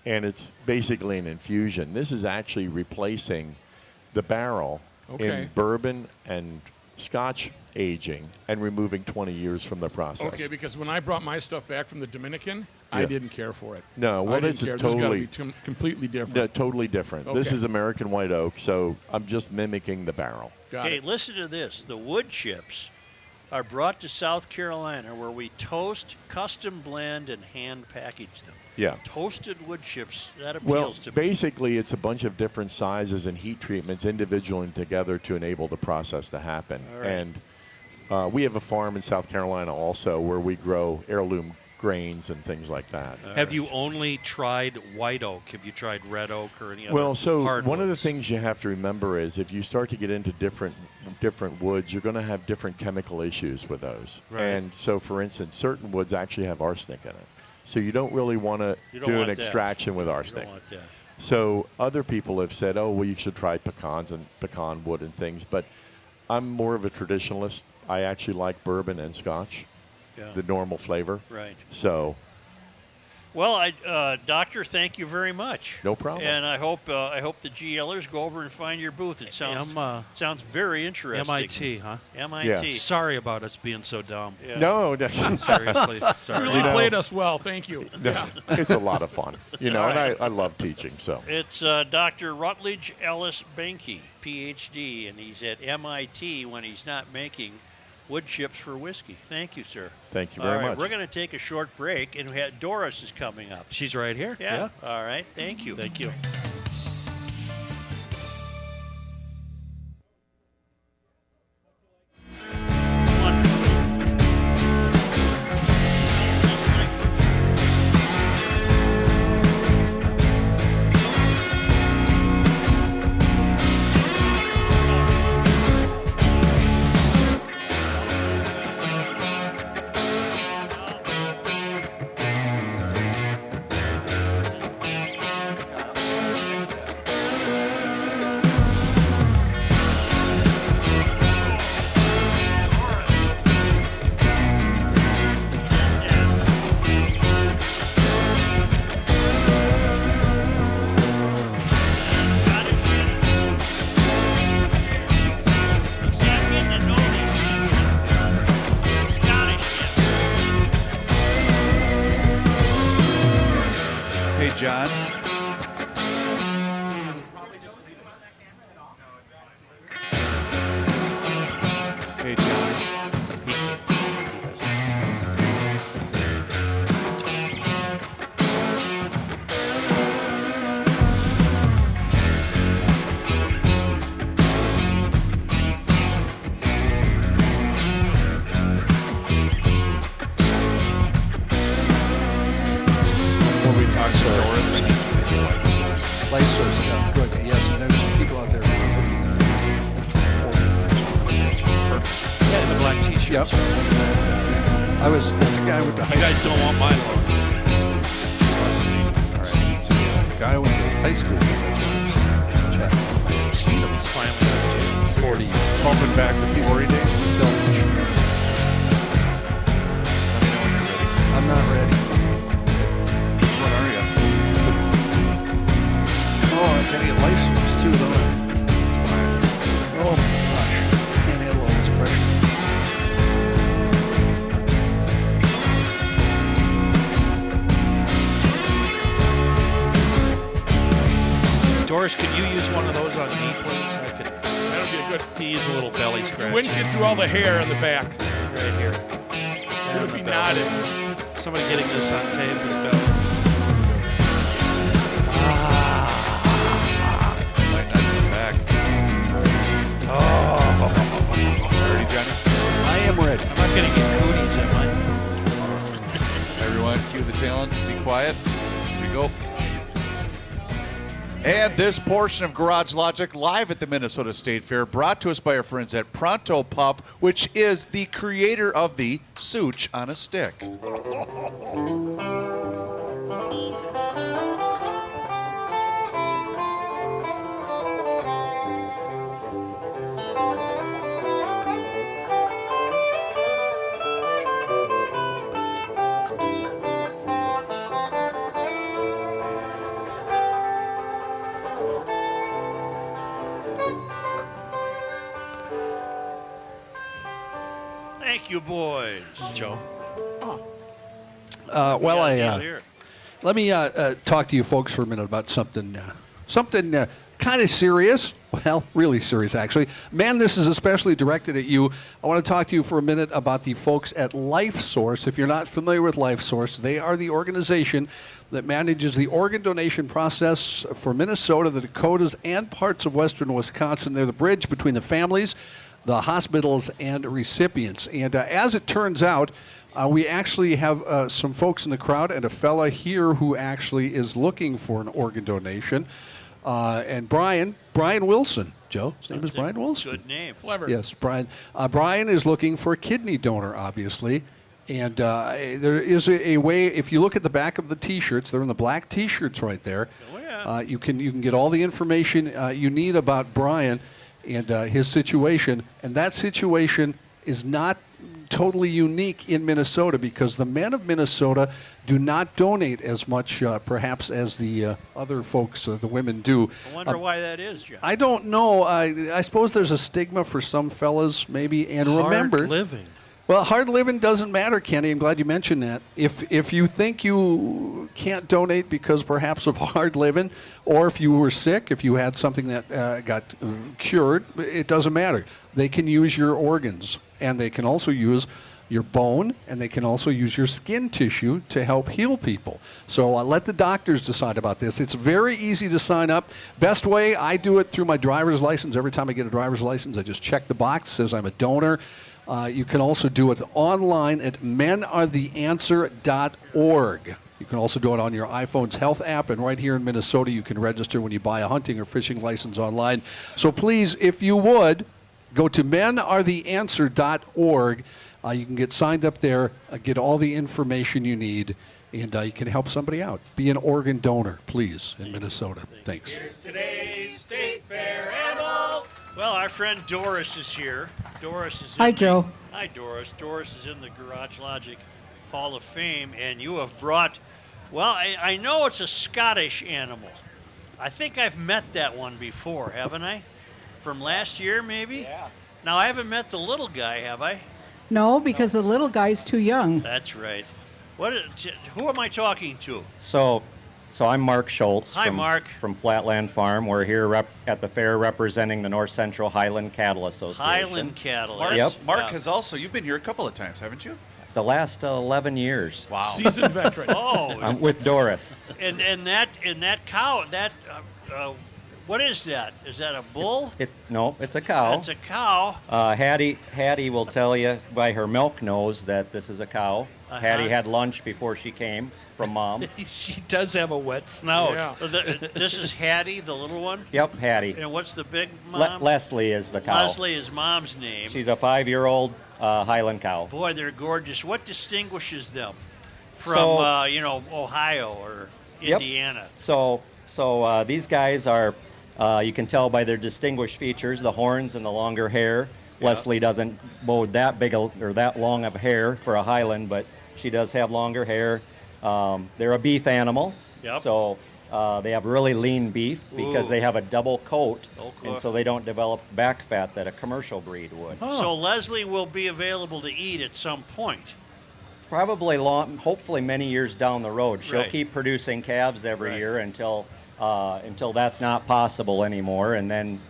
and it's basically an infusion. This is actually replacing the barrel in bourbon and Scotch aging and removing 20 years from the process. Okay, because when I brought my stuff back from the Dominican, I Yeah. didn't care for it. No, well, I didn't this is care. This totally gotta be completely different. Yeah, totally different. This Okay. is American white oak, so I'm just mimicking the barrel. Got Hey, it. listen to this. The wood chips are brought to South Carolina where we toast, custom blend, and hand package them. Yeah. Toasted wood chips, that Well, appeals to me. basically, it's a bunch of different sizes and heat treatments individually together to enable the process to happen. All right. And we have a farm in South Carolina also where we grow heirloom grains and things like that. Have you only tried white oak? Have you tried red oak or any other Well, so hardwoods? one of the things you have to remember is if you start to get into different woods, you're going to have different chemical issues with those. Right. And so, for instance, certain woods actually have arsenic in it. So you don't really want to You don't do want an that. extraction with You arsenic. don't want that. So other people have said, oh, well, you should try pecans and pecan wood and things. But I'm more of a traditionalist. I actually like bourbon and Scotch, Yeah. the normal flavor. Right. So Well, Doctor, thank you very much. No problem. And I hope the GLers go over and find your booth. It sounds very interesting. MIT, huh? MIT. Yeah. Sorry about us being so dumb. Yeah. no, Seriously, sorry. Really played us well. Thank you. no, it's a lot of fun, and I love teaching. So It's Dr. Rutledge Ellis Benke, PhD, and he's at MIT when he's not making wood chips for whiskey. Thank you, sir. thank you very All right, much. we're going to take a short break, and Doris is coming up. She's right here. Yeah. All right. Thank you. Thank you. Hey, John. Hey, Johnny. Life source, yeah, good. Yes, and there's some people out there who are looking for. Yeah, the black T-shirts. Yep. That's the guy with the You guys don't want my logo. The guy with the high school. Check. Seen him. He's finally 40 years. Pumping back with glory days. He sells insurance. I'm not ready. Which one are you? Oh, I gotta get license too, don't I? Oh my gosh. Can't handle all this pressure. Doris, could you use one of those on me, please? That'll be a good. He needs a little belly You scratch. wouldn't get through all the hair on the back. Right here. It would be knotted. Somebody getting this on tape with belly. Might not come back. Ready, Johnny? I am ready. I'm not going to get cooties, am I? Everyone, cue the talent. Be quiet. Here we go. And this portion of Garage Logic live at the Minnesota State Fair brought to us by our friends at Pronto Pup, which is the creator of the Such on a Stick. Thank you, boys. Joe. Let me talk to you folks for a minute about something kind of serious. Well, really serious, actually. Man, this is especially directed at you. I want to talk to you for a minute about the folks at Life Source. If you're not familiar with Life Source, they are the organization that manages the organ donation process for Minnesota, the Dakotas, and parts of western Wisconsin. They're the bridge between the families, the hospitals, and recipients. And as it turns out, we actually have some folks in the crowd and a fella here who actually is looking for an organ donation. And Brian Wilson. Joe, his name is Brian Wilson. Good name. Clever. Yes, Brian. Brian is looking for a kidney donor, obviously. And there is a way, if you look at the back of the T-shirts, they're in the black T-shirts right there. Oh, yeah. You can get all the information you need about Brian and his situation. And that situation is not totally unique in Minnesota because the men of Minnesota do not donate as much, perhaps, as the other folks, the women do. I wonder why that is, John. I don't know. I suppose there's a stigma for some fellas, maybe. And remember, Hard living. well, hard living doesn't matter, Kenny. I'm glad you mentioned that. If you think you can't donate because perhaps of hard living, or if you were sick, if you had something that got cured, it doesn't matter. They can use your organs, and they can also use your bone, and they can also use your skin tissue to help heal people. So let the doctors decide about this. It's very easy to sign up. Best way, I do it through my driver's license. Every time I get a driver's license, I just check the box, says I'm a donor. You can also do it online at menaretheanswer.org. You can also do it on your iPhone's health app, and right here in Minnesota, you can register when you buy a hunting or fishing license online. So please, if you would, go to menaretheanswer.org. You can get signed up there, get all the information you need, and you can help somebody out. Be an organ donor, please, in Minnesota. Thanks. Here's today's State Fair animal. Well, our friend Doris is here. Doris is. Hi, Joe. Hi, Doris. Doris is in the Garage Logic Hall of Fame, and you have brought. Well, I know it's a Scottish animal. I think I've met that one before, haven't I? From last year, maybe. Yeah. Now I haven't met the little guy, have I? No, because the little guy's too young. That's right. Who am I talking to? So I'm Mark Schultz. Hi, Mark. From Flatland Farm. We're here at the fair representing the North Central Highland Cattle Association. Highland Cattle. Mark has also, you've been here a couple of times, haven't you? The last 11 years. Wow. Seasoned veteran. Oh. I'm with Doris. And that cow, what is that? Is that a bull? No, it's a cow. It's a cow. Hattie will tell you by her milk nose that this is a cow. Hattie had lunch before she came from Mom. She does have a wet snout. Yeah. So this is Hattie, the little one? Yep, Hattie. And what's the big mom? Leslie is the cow. Leslie is Mom's name. She's a 5-year-old Highland cow. Boy, they're gorgeous. What distinguishes them from, So- Ohio or Yep. Indiana? So these guys are, you can tell by their distinguished features, the horns and the longer hair. Leslie doesn't bow that big or that long of hair for a Highland, but she does have longer hair. They're a beef animal, Yep. so they have really lean beef because Ooh. they have a double coat, Okay. and so they don't develop back fat that a commercial breed would. So Leslie will be available to eat at some point. Probably long, hopefully many years down the road. She'll Right. keep producing calves every Right. year until that's not possible anymore. And then,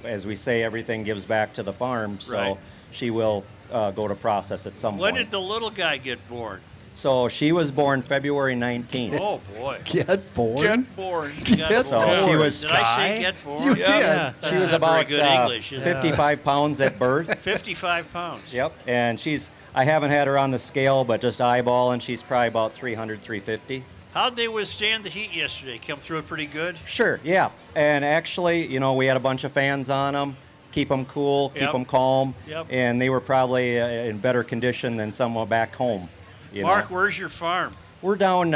as we say, everything gives back to the farm. So Right. she will go to process at some When point. did the little guy get born? So she was born February 19th. Oh, boy. Get born. Get born. Get So born. she was- Did I say get born? You did. That's She was not very about good English. is it? 55 pounds at birth. 55 pounds. Yep. And I haven't had her on the scale, but just eyeballing, she's probably about 300, 350. How'd they withstand the heat yesterday? Come through it pretty good? Sure, yeah. And actually, we had a bunch of fans on them, keep them cool, keep Yep. them calm, Yep. and they were probably in better condition than someone back home. Mark, where's your farm? We're down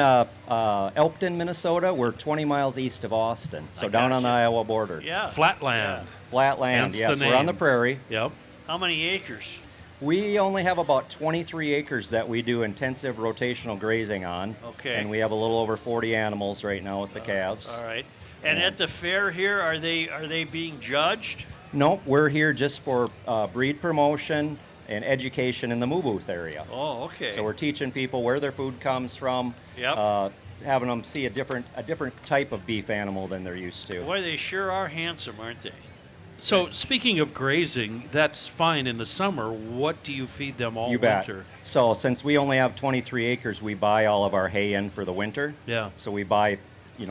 Elkton, Minnesota. We're 20 miles east of Austin, so I down on the gotcha. Iowa border. Yeah. Flatland. Flat land, Hence the yes. We're on the name. prairie. Yep. How many acres? We only have about 23 acres that we do intensive rotational grazing on. Okay. And we have a little over 40 animals right now with the calves. All right. And at the fair here, are they being judged? Nope, we're here just for breed promotion and education in the moo booth area. Oh, okay. So we're teaching people where their food comes from, Yep. having them see a different type of beef animal than they're used to. Boy, they sure are handsome, aren't they? So speaking of grazing, that's fine in the summer. What do you feed them all You bet. winter? So since we only have 23 acres, we buy all of our hay in for the winter. Yeah. So we buy,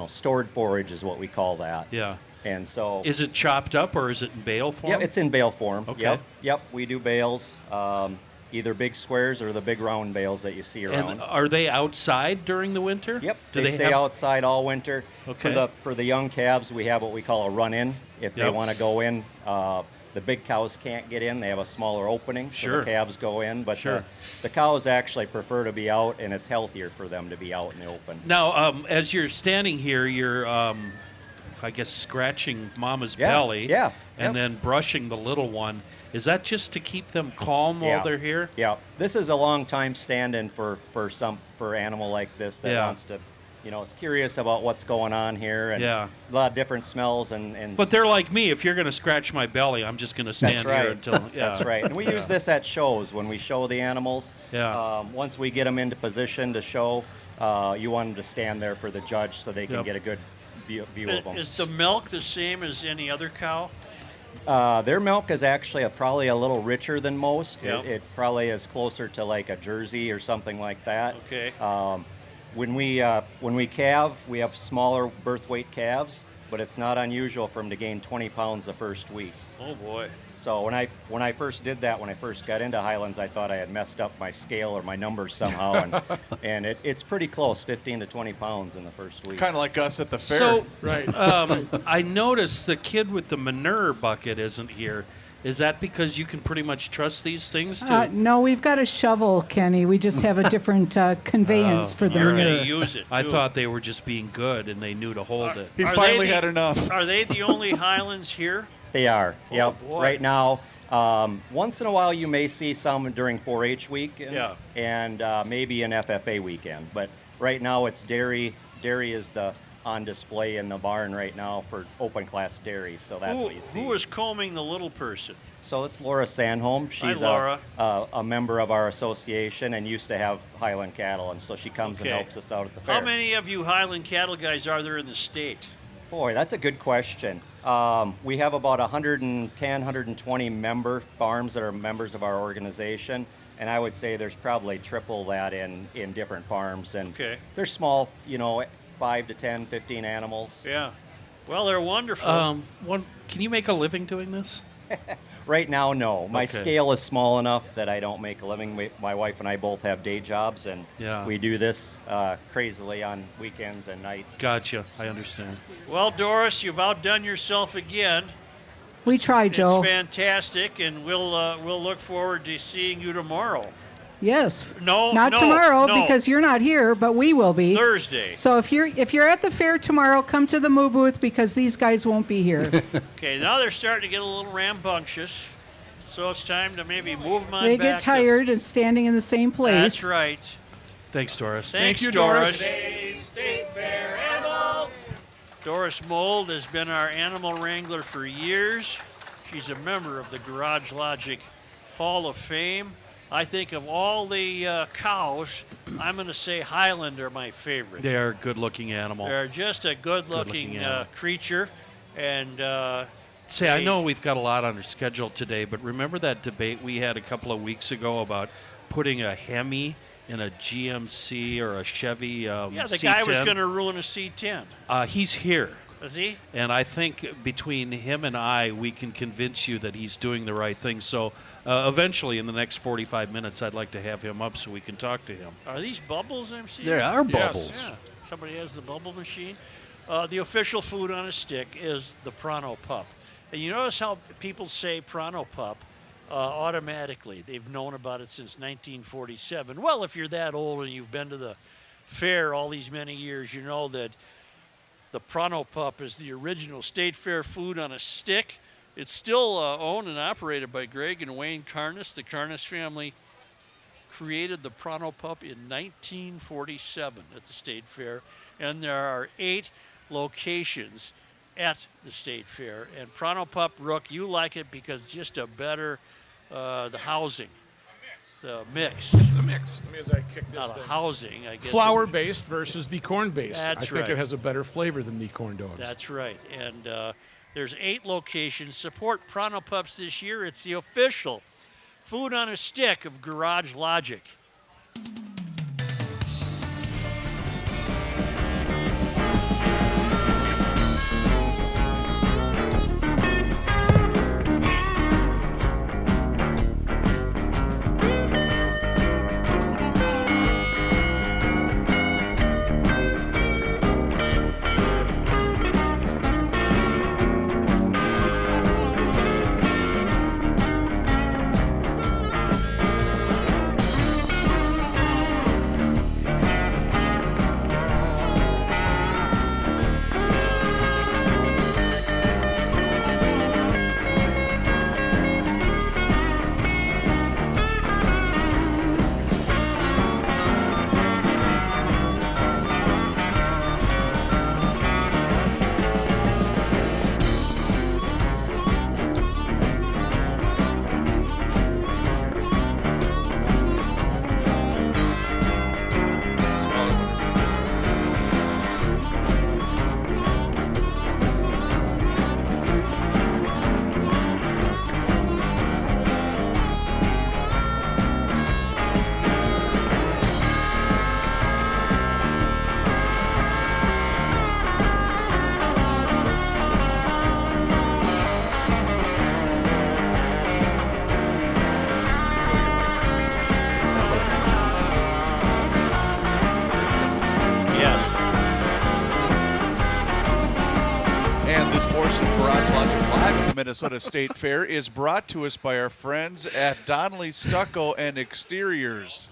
stored forage is what we call that. Yeah. And so Is it chopped up or is it in bale form? yeah, it's in bale form. Okay. Yep. We do bales, either big squares or the big round bales that you see around. And are they outside during the winter? Yep, Do they stay have- outside all winter. Okay. For the young calves, we have what we call a run-in. If they Yep. want to go in, the big cows can't get in. They have a smaller opening, so Sure. the calves go in. But Sure. the cows actually prefer to be out, and it's healthier for them to be out in the open. Now, as you're standing here, you're, I guess, scratching Mama's Yeah, belly. yeah, And yep. then brushing the little one. Is that just to keep them calm while they're here? Yeah, this is a long time stand-in for animal like this that Yeah. wants to, is curious about what's going on here, and Yeah. a lot of different smells and. But they're like me. If you're going to scratch my belly, I'm just going to stand That's right. here until. Yeah. That's right. And we use this at shows when we show the animals. Yeah. Once we get them into position to show, you want them to stand there for the judge so they can Yep. get a good view of them. Is the milk the same as any other cow? Their milk is actually probably a little richer than most. Yep. It probably is closer to like a Jersey or something like that. Okay. When we calve, we have smaller birth weight calves, but it's not unusual for them to gain 20 pounds the first week. Oh, boy. So when I first did that, when I first got into Highlands, I thought I had messed up my scale or my numbers somehow, and it's pretty close, 15 to 20 pounds in the first week. Kind of like us at the fair. So, I noticed the kid with the manure bucket isn't here. Is that because you can pretty much trust these things to? No, we've got a shovel, Kenny. We just have a different conveyance for the You're manure. going to use it, I too. thought they were just being good and they knew to hold it. He Are finally they the- had enough. Are they the only Highlands here? They are. Oh, Yep. boy. Right now, once in a while you may see some during 4-H week and maybe an FFA weekend. But right now it's dairy. Dairy is on display in the barn right now for open class dairy. So that's what you see. Who is combing the little person? So it's Laura Sandholm. She's Laura. a member of our association and used to have Highland cattle, and so she comes and Okay. helps us out at the fair. How many of you Highland cattle guys are there in the state? Boy, that's a good question. We have about 110, 120 member farms that are members of our organization, and I would say there's probably triple that in different farms. And Okay. they're small, 5 to 10, 15 animals. Yeah. Well, they're wonderful. Can you make a living doing this? Right now, no. My Okay. scale is small enough that I don't make a living. My wife and I both have day jobs, and Yeah. we do this crazily on weekends and nights. Gotcha. I understand. Well, Doris, you've outdone yourself again. We tried, Joe. It's fantastic, and we'll look forward to seeing you tomorrow. Yes. No, Not no, tomorrow no. because you're not here, but we will be. Thursday. So if you're at the fair tomorrow, come to the Moo booth because these guys won't be here. Okay, now they're starting to get a little rambunctious, so it's time to maybe move them on They back get tired and standing in the same to, place. That's right. Thanks, Doris. Thanks, you, Doris. Doris. Doris Mold has been our animal wrangler for years. She's a member of the Garage Logic Hall of Fame. I think of all the cows, I'm going to say Highland are my favorite. They are a good-looking animal. They're just a good-looking Good-looking animal. creature, and Say, I they- know we've got a lot on our schedule today, but remember that debate we had a couple of weeks ago about putting a Hemi in a GMC or a Chevy yeah, the C10? guy was going to ruin a C10. He's here. Is he? And I think between him and I, we can convince you that he's doing the right thing. So eventually, in the next 45 minutes, I'd like to have him up so we can talk to him. Are these bubbles I'm seeing? There are bubbles. Yeah. Somebody has the bubble machine. The official food on a stick is the Prano Pup. And you notice how people say Prano Pup automatically. They've known about it since 1947. Well, if you're that old and you've been to the fair all these many years, you know that the Prano Pup is the original State Fair food on a stick. It's still owned and operated by Greg and Wayne Carness. The Carness family created the Prano Pup in 1947 at the State Fair, and there are 8 locations at the State Fair. And Prano Pup, Rook, you like it because it's just a better, the housing, the mix. It's a mix. Let me as I kick this Not a thing. housing, I guess. Flour-based versus the corn-based. That's I think right. it has a better flavor than the corn dogs. That's right. And there's 8 locations. Support Prano Pups this year. It's the official food on a stick of Garage Logic. Minnesota State Fair is brought to us by our friends at Donnelly Stucco and Exteriors.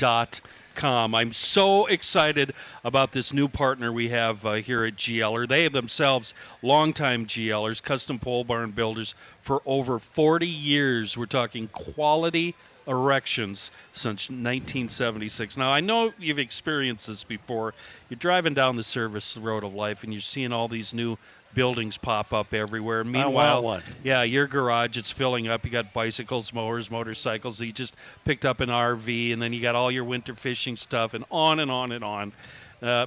ShermanPoleBuildings.com. I'm so excited about this new partner we have here at GLer. They have themselves longtime GLers, custom pole barn builders for over 40 years. We're talking quality erections since 1976. Now, I know you've experienced this before. You're driving down the service road of life, and you're seeing all these new buildings pop up everywhere. Meanwhile, one. yeah, your garage, it's filling up. You got bicycles, mowers, motorcycles. You just picked up an RV, and then you got all your winter fishing stuff, and on and on and on.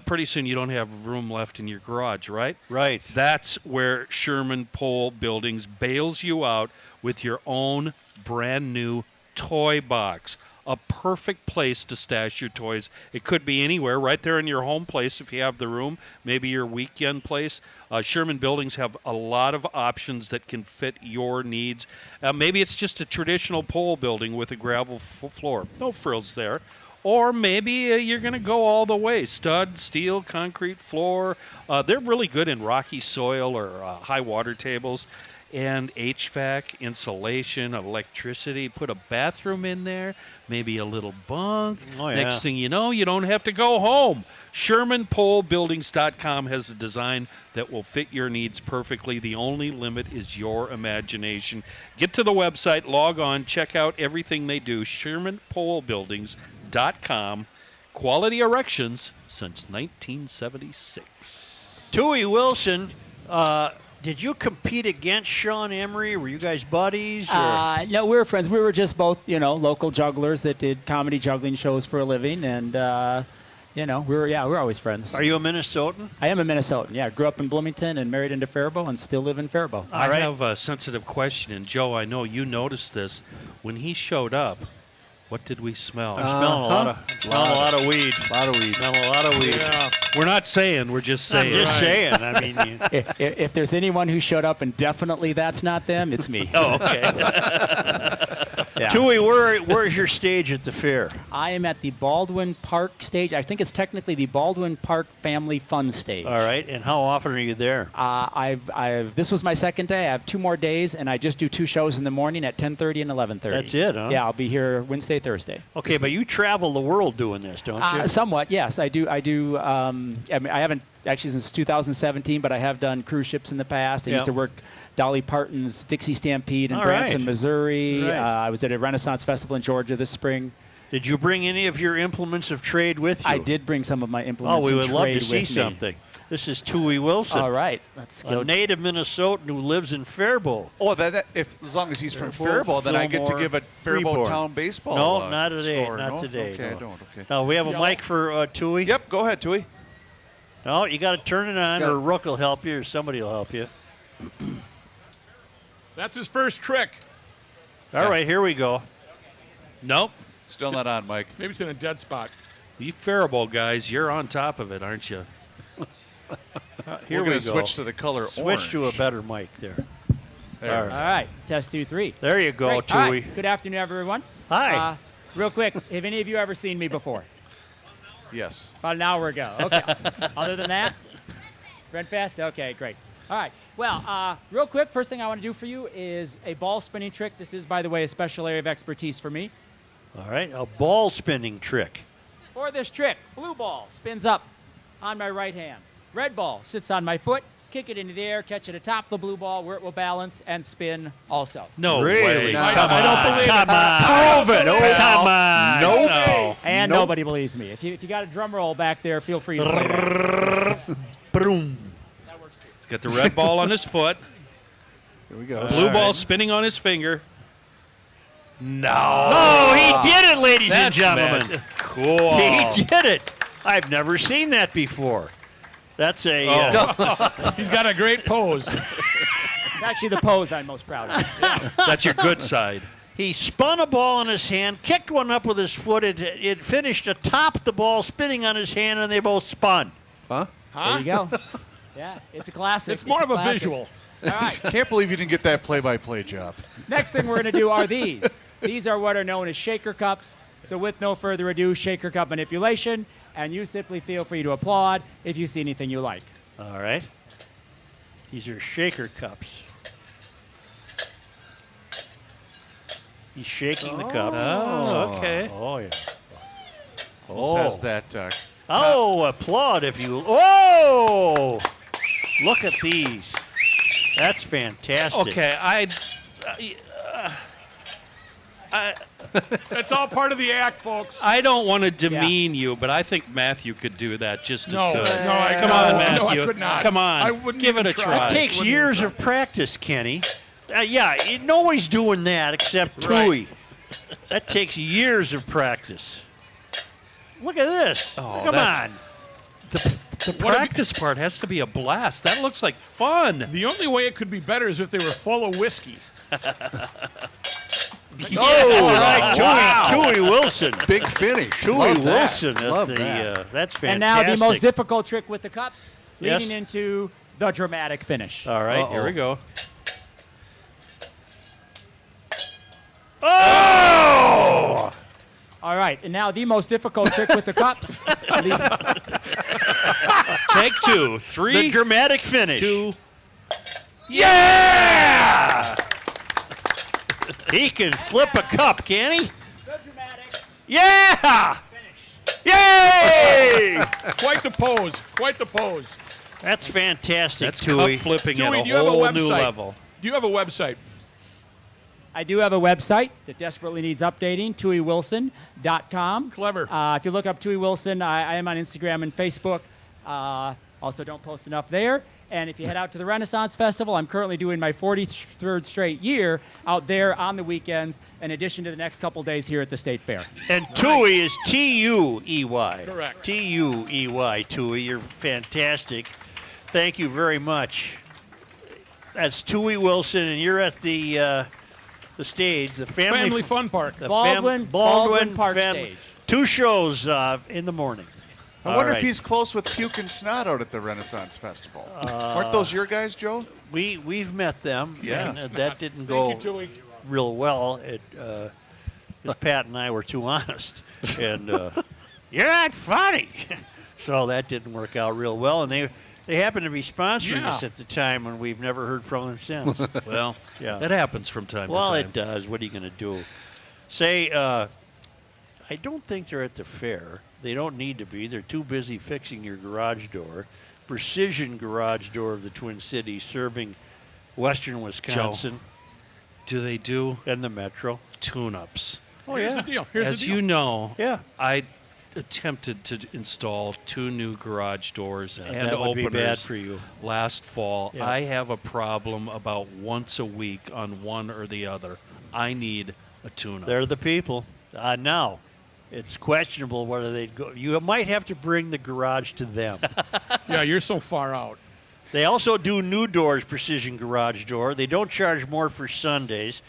Pretty soon you don't have room left in your garage, right? Right. That's where Sherman Pole Buildings bails you out with your own brand new toy box. A perfect place to stash your toys. It could be anywhere, right there in your home place if you have the room, maybe your weekend place. Sherman Buildings have a lot of options that can fit your needs. Maybe it's just a traditional pole building with a gravel floor. No frills there. Or maybe you're going to go all the way. Stud, steel, concrete floor. They're really good in rocky soil or high water tables. And HVAC, insulation, electricity. Put a bathroom in there, maybe a little bunk. Oh, yeah. Next thing you know, you don't have to go home. ShermanPoleBuildings.com has a design that will fit your needs perfectly. The only limit is your imagination. Get to the website, log on, check out everything they do. ShermanPoleBuildings.com. Quality erections since 1976. Tuey Wilson, did you compete against Sean Emery? Were you guys buddies? Or? No, we were friends. We were just both, local jugglers that did comedy juggling shows for a living, and we were always friends. Are you a Minnesotan? I am a Minnesotan. Yeah, grew up in Bloomington and married into Faribault, and still live in Faribault. I have a sensitive question, and Joe, I know you noticed this. When he showed up, what did we smell? I'm smelling a lot of weed. Smell a lot of weed. Yeah. We're not saying. We're just saying. I'm just saying. I mean, if there's anyone who showed up and definitely that's not them, it's me. Oh, okay. Yeah. Tuey, where's your stage at the fair? I am at the Baldwin Park stage. I think it's technically the Baldwin Park Family Fun stage. All right. And how often are you there? This was my second day. I have 2 more days, and I just do 2 shows in the morning at 10:30 and 11:30. That's it, huh? Yeah, I'll be here Wednesday, Thursday. Okay, but you travel the world doing this, don't you? Somewhat, yes. I do. I haven't actually since 2017, but I have done cruise ships in the past. I used to work Dolly Parton's Dixie Stampede in Branson, Missouri. Right. I was at a Renaissance Festival in Georgia this spring. Did you bring any of your implements of trade with you? I did bring some of my implements. Oh, we of would love trade to see with me. something. This is Tuey Wilson. All right, let's go. A native Minnesotan who lives in Faribault. Oh, as long as he's from Faribault, then I get to give a Faribault town baseball. No, not today. Score, not no? today. Okay, no. I don't. Okay. Now we have a mic for Tuey. Yep, go ahead, Tuey. No, you got to turn it on, or Rook will help you, or somebody will help you. That's his first trick. All right, here we go. Nope. Still not on, Mike. Maybe it's in a dead spot. You Faribault guys, you're on top of it, aren't you? Here We're we go. Switch to the color Switch orange. to a better mic there. There. All right, test 2, 3. There you go, Great. Tuey. All right. Good afternoon, everyone. Hi. Real quick, have any of you ever seen me before? Yes. About an hour ago. Okay. Other than that, ran fast. Okay, great. All right. Well, real quick, first thing I want to do for you is a ball spinning trick. This is, by the way, a special area of expertise for me. All right, a ball spinning trick. For this trick, blue ball spins up on my right hand. Red ball sits on my foot. Kick it into the air, catch it atop the blue ball where it will balance and spin also. No Really? way. No. I don't believe Come it. on. Prove it. Oh, come on. Nope. No. And nobody believes me. If you got a drum roll back there, feel free to play that. Boom. He's got the red ball on his foot. Here we go. Blue ball spinning on his finger. No. Oh, he did it, ladies and That's gentlemen. magic. Cool. He did it. I've never seen that before. That's a. He's got a great pose. It's actually the pose I'm most proud of. That's your good side. He spun a ball in his hand, kicked one up with his foot. It finished atop the ball, spinning on his hand, and they both spun. Huh? There you go. Yeah, it's a classic. It's more of a classic. visual. All right. Can't believe you didn't get that play-by-play job. Next thing we're going to do are these. These are what are known as shaker cups. So with no further ado, shaker cup manipulation. And you simply feel free to applaud if you see anything you like. All right. These are shaker cups. He's shaking the cup. Oh, okay. Oh, yeah. Says that. Applaud if you. Oh! Look at these. That's fantastic. Okay, That's all part of the act, folks. I don't want to demean you, but I think Matthew could do that just No, as good. no, I Come no, on, no, Matthew. I could not. Come on. I wouldn't Give it even a try. try. It takes Wouldn't years even of practice, Kenny. Nobody's doing that except Right. Tuey. That takes years of practice. Look at this. Oh, Come that's- on. The practice part has to be a blast. That looks like fun. The only way it could be better is if they were full of whiskey. Oh, right. Tuey Wilson. Big finish. Tuey Love that. Wilson. At Love the, that. That's fantastic. And now the most difficult trick with the cups, Yes. leading into the dramatic finish. All right, here we go. Oh! All right, and now the most difficult trick with the cups. Take 2, 3. The dramatic finish. 2. Yeah! He can flip a cup, can he? Yeah! Yay! Quite the pose. Quite the pose. That's fantastic, That's Tuey. cup flipping at Tuey, a do you have a whole new website? level. Do you have a website? I do have a website that desperately needs updating, TueyWilson.com. Clever. If you look up Tuey Wilson, I am on Instagram and Facebook. Also, don't post enough there. And if you head out to the Renaissance Festival, I'm currently doing my 43rd straight year out there on the weekends, in addition to the next couple days here at the State Fair. And Tuey is Tuey. Correct. Tuey, Tuey. You're fantastic. Thank you very much. That's Tuey Wilson, and you're at the stage, the Family Fun Park. the Baldwin Park stage. 2 shows in the morning. I All wonder right. if he's close with Puke and Snot out at the Renaissance Festival. Weren't those your guys, Joe? We've met them. Yeah. And, that didn't go Thank you, Tuey. real well. Because Pat and I were too honest. And you're not funny. So that didn't work out real well. And they happened to be sponsoring us at the time, and we've never heard from them since. Well, Yeah. that happens from time Well, to time. it does. What are you going to do? Say, I don't think they're at the fair. They don't need to be. They're too busy fixing your garage door. Precision Garage Door of the Twin Cities, serving western Wisconsin Do they do and the metro. tune-ups? Oh, Here's yeah. the deal. Here's As the deal. you know, Yeah. I attempted to install 2 new garage doors and that would openers be bad for you. last fall. Yeah. I have a problem about once a week on one or the other. I need a tune-up. They're the people. Now, it's questionable whether they'd go. You might have to bring the garage to them. Yeah, you're so far out. They also do new doors, Precision Garage Door. They don't charge more for Sundays.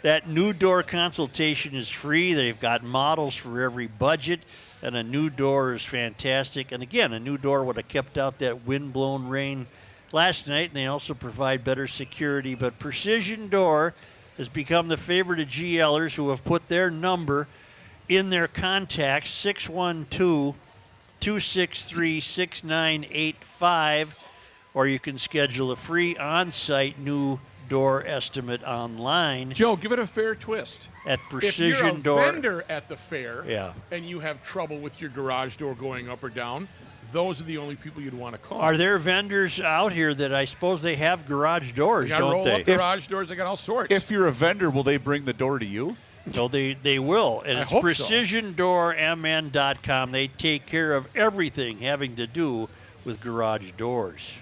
That new door consultation is free. They've got models for every budget, and a new door is fantastic. And again, a new door would have kept out that wind-blown rain last night, and they also provide better security. But Precision Door has become the favorite of GLers who have put their number in their contacts, 612-263-6985, or you can schedule a free on-site new door estimate online Joe, give it a fair twist. at If you're a Precision Door. vendor at the fair Yeah. and you have trouble with your garage door going up or down, those are the only people you'd want to call. Are there vendors out here that I suppose they have garage doors, They got don't roll-up they? garage doors. They got all sorts. If you're a vendor, will they bring the door to you? So they will. And I it's hope so. precisiondoormn.com. They take care of everything having to do with garage doors.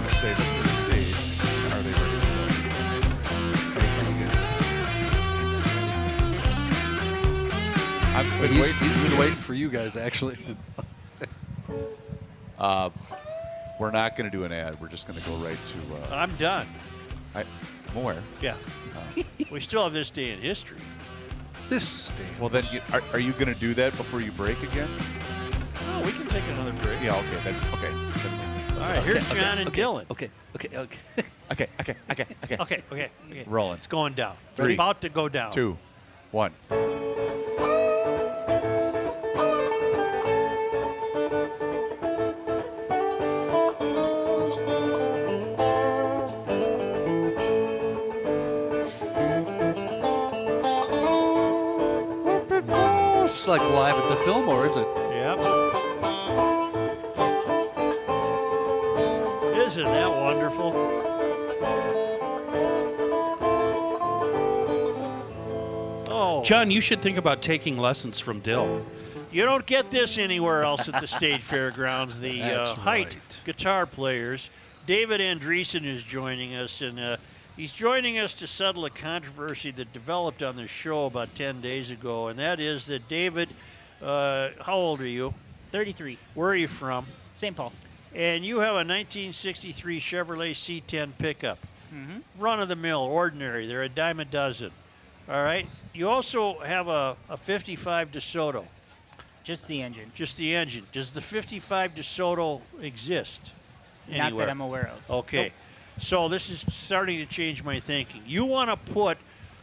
them to save it for the stage. Are they ready to go? I've been waiting. He's been waiting for you guys, actually. We're not going to do an ad. We're just going to go right to. I'm done. I'm aware. Yeah. We still have this day in history. This day. Well, then, are you going to do that before you break again? No, we can take another break. Yeah. Okay. That makes sense. All right. Here's John and Dylan. Okay. Okay. Rolling. It's going down. 3, It's about to go down. 2, 1. It's like live at the Fillmore, is it? Yep. Isn't that wonderful? Oh. John, you should think about taking lessons from Dill. You don't get this anywhere else at the State Fairgrounds. The That's Height right. guitar players. David Andreessen is joining us, and he's joining us to settle a controversy that developed on the show about 10 days ago, and that is that David, how old are you? 33. Where are you from? St. Paul. And you have a 1963 Chevrolet C10 pickup. Mm-hmm. Run-of-the-mill, ordinary. They're a dime a dozen. All right? You also have a 55 DeSoto. Just the engine. Just the engine. Does the 55 DeSoto exist Not anywhere? that I'm aware of. Okay. Nope. So this is starting to change my thinking. You want to put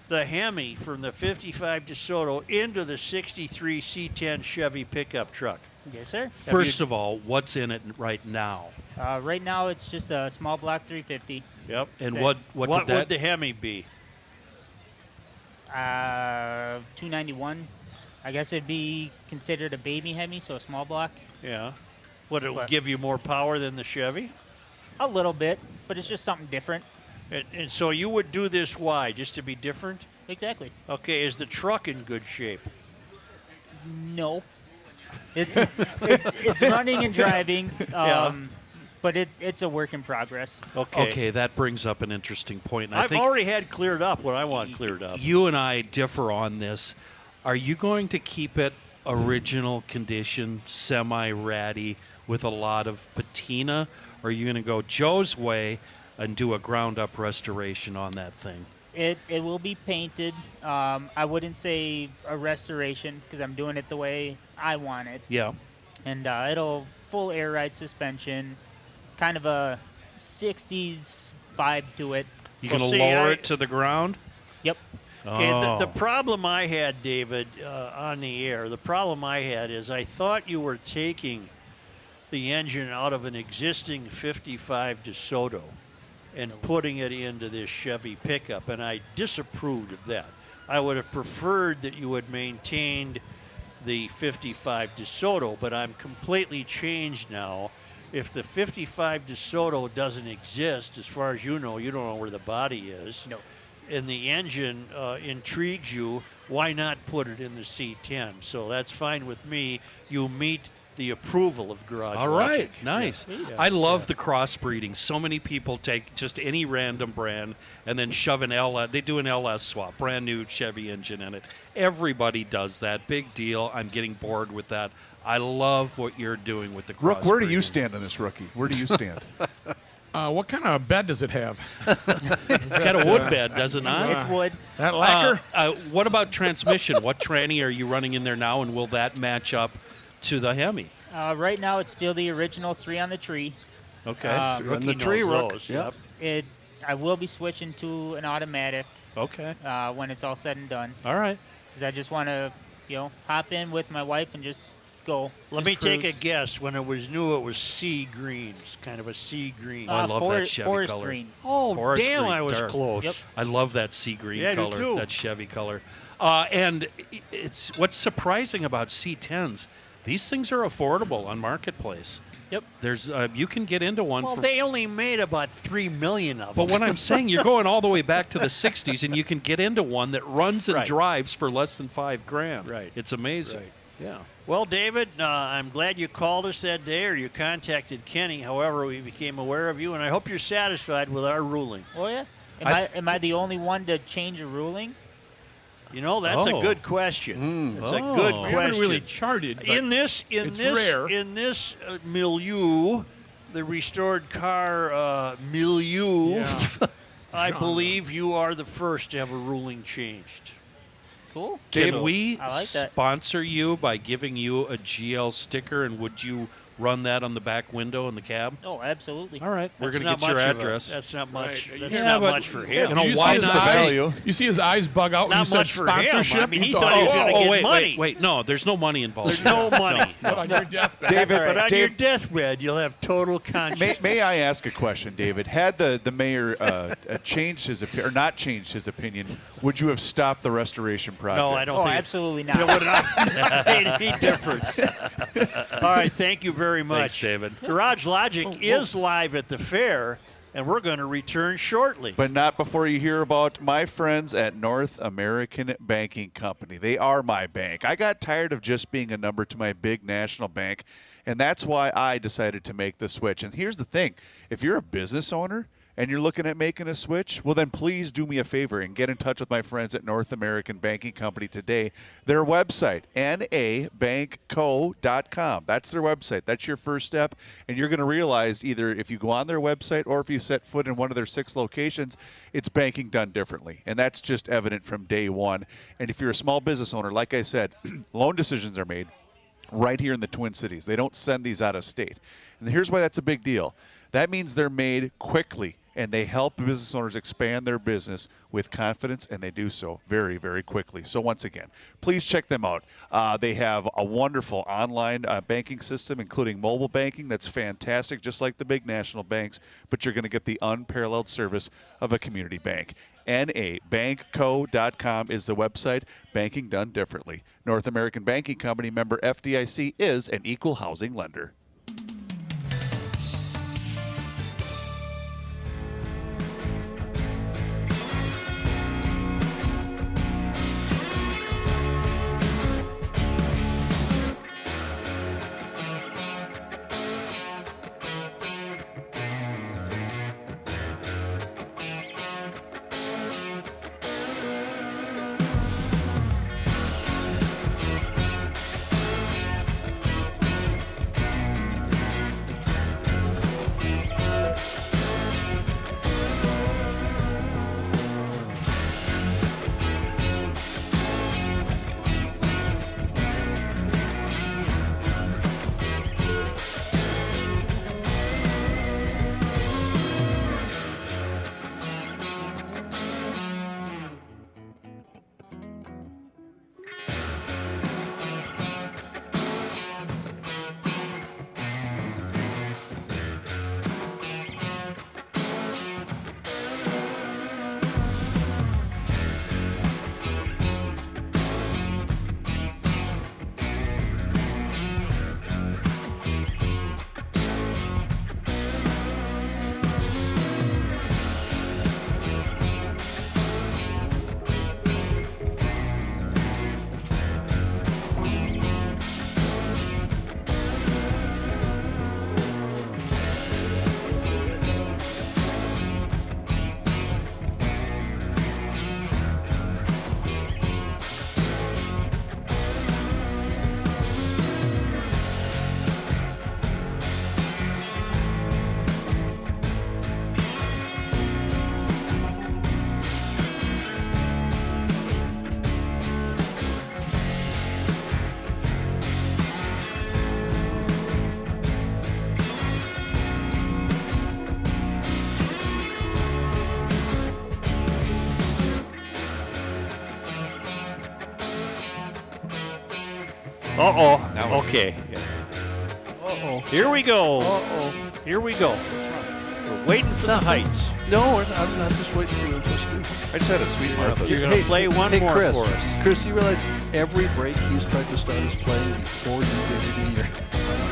the Hemi from the 55 DeSoto into the 63 C10 Chevy pickup truck. Yes, sir. First of all, what's in it right now? Right now, it's just a small block 350. Yep. And Okay. what What did that? would the Hemi be? 291. I guess it'd be considered a baby Hemi, so a small block. Yeah. Would it What? give you more power than the Chevy? A little bit, but it's just something different. And so you would do this why? Just to be different? Exactly. Okay. Is the truck in good shape? No. It's running and driving, but it's a work in progress. Okay, that brings up an interesting point. And I I've think already had cleared up what I want cleared up. you and I differ on this. Are you going to keep it original condition, semi-ratty, with a lot of patina, or are you going to go Joe's way and do a ground-up restoration on that thing? It will be painted. I wouldn't say a restoration because I'm doing it the way I want it. Yeah. And it'll full air ride suspension, kind of a 60s vibe to it. You going to lower it to the ground? Yep. Okay, Oh. the problem I had, David, on the air, the problem I had is I thought you were taking the engine out of an existing 55 DeSoto and putting it into this Chevy pickup, and I disapproved of that. I would have preferred that you had maintained the 55 DeSoto, but I'm completely changed now. If the 55 DeSoto doesn't exist, as far as you don't know where the body is. No. And the engine intrigues you, why not put it in the C10? So that's fine with me. You meet the approval of Garage All right, Logic. nice. Yeah. I love the crossbreeding. So many people take just any random brand and then shove an LS. They do an LS swap, brand new Chevy engine in it. Everybody does that. Big deal. I'm getting bored with that. I love what you're doing with the crossbreeding. Rook, where do you stand on this, rookie? Where do you stand? What kind of bed does it have? It's got a wood bed, does it not? It's wood. That lacquer? What about transmission? What tranny are you running in there now, and will that match up to the Hemi? Right now, it's still the original 3 on the tree. Okay. On the tree, Rook. Yep. I will be switching to an automatic. Okay. When it's all said and done. All right. Because I just want to, hop in with my wife and just go. Let me take a guess. When it was new, it was sea green. It's kind of a sea green. I love that Chevy forest color. green. Oh, Forest damn, green, I was dark. close. Yep. I love that sea green Yeah, I do color, too. that Chevy color. And it's what's surprising about C10s. These things are affordable on Marketplace. Yep. There's you can get into one Well, for. they only made about 3 million of them. But what I'm saying, you're going all the way back to the 60s, and you can get into one that runs and Right. drives for less than $5,000. Right. It's amazing. Right. Yeah. Well, David, I'm glad you called us that day or you contacted Kenny. However, we became aware of you, and I hope you're satisfied with our ruling. Oh, yeah? Am I the only one to change a ruling? You know, that's a good question. That's a good question. We haven't really charted, but it's rare. In this milieu, the restored car milieu, I believe you are the first to have a ruling changed. Cool. Can we I like that. sponsor you by giving you a GL sticker, and would you run that on the back window in the cab? Oh, absolutely. All right. We're That's going to not get your much of a- address. That's not much. Right. That's Yeah, not but- much for him. You know, why not? You see his eyes bug out when Not you said much for him. sponsorship. I mean, he thought he was going to get money. Wait. No, there's no money involved. There's no money. But on your deathbed. David, But on your deathbed, you'll have total consciousness. May I ask a question, David? Had the mayor changed his or not changed his opinion, would you have stopped the restoration project? No, I don't Oh, think absolutely it not. would not made any difference. All right, thank you very much. Thanks, David. Garage Logic is live at the fair, and we're going to return shortly. But not before you hear about my friends at North American Banking Company. They are my bank. I got tired of just being a number to my big national bank, and that's why I decided to make the switch. And here's the thing. If you're a business owner and you're looking at making a switch, well, then please do me a favor and get in touch with my friends at North American Banking Company today. Their website, nabankco.com. That's their website. That's your first step. And you're going to realize either if you go on their website or if you set foot in one of their 6 locations, it's banking done differently. And that's just evident from day one. And if you're a small business owner, like I said, loan decisions are made right here in the Twin Cities. They don't send these out of state. And here's why that's a big deal. That means they're made quickly, and they help business owners expand their business with confidence, and they do so very, very quickly. So once again, please check them out. They have a wonderful online banking system, including mobile banking. That's fantastic, just like the big national banks, but you're going to get the unparalleled service of a community bank. nabankco.com is the website. Banking done differently. North American Banking Company, member FDIC, is an equal housing lender. Uh-oh. Okay. Uh-oh. Here we go. Uh-oh. Here we go. We're waiting for the heights. No, I'm not just waiting to see what I'm supposed to do. I just had a sweet Martha. You're going to play one more Chris, for us. Chris, do you realize every break he's tried to start us playing before you did it either?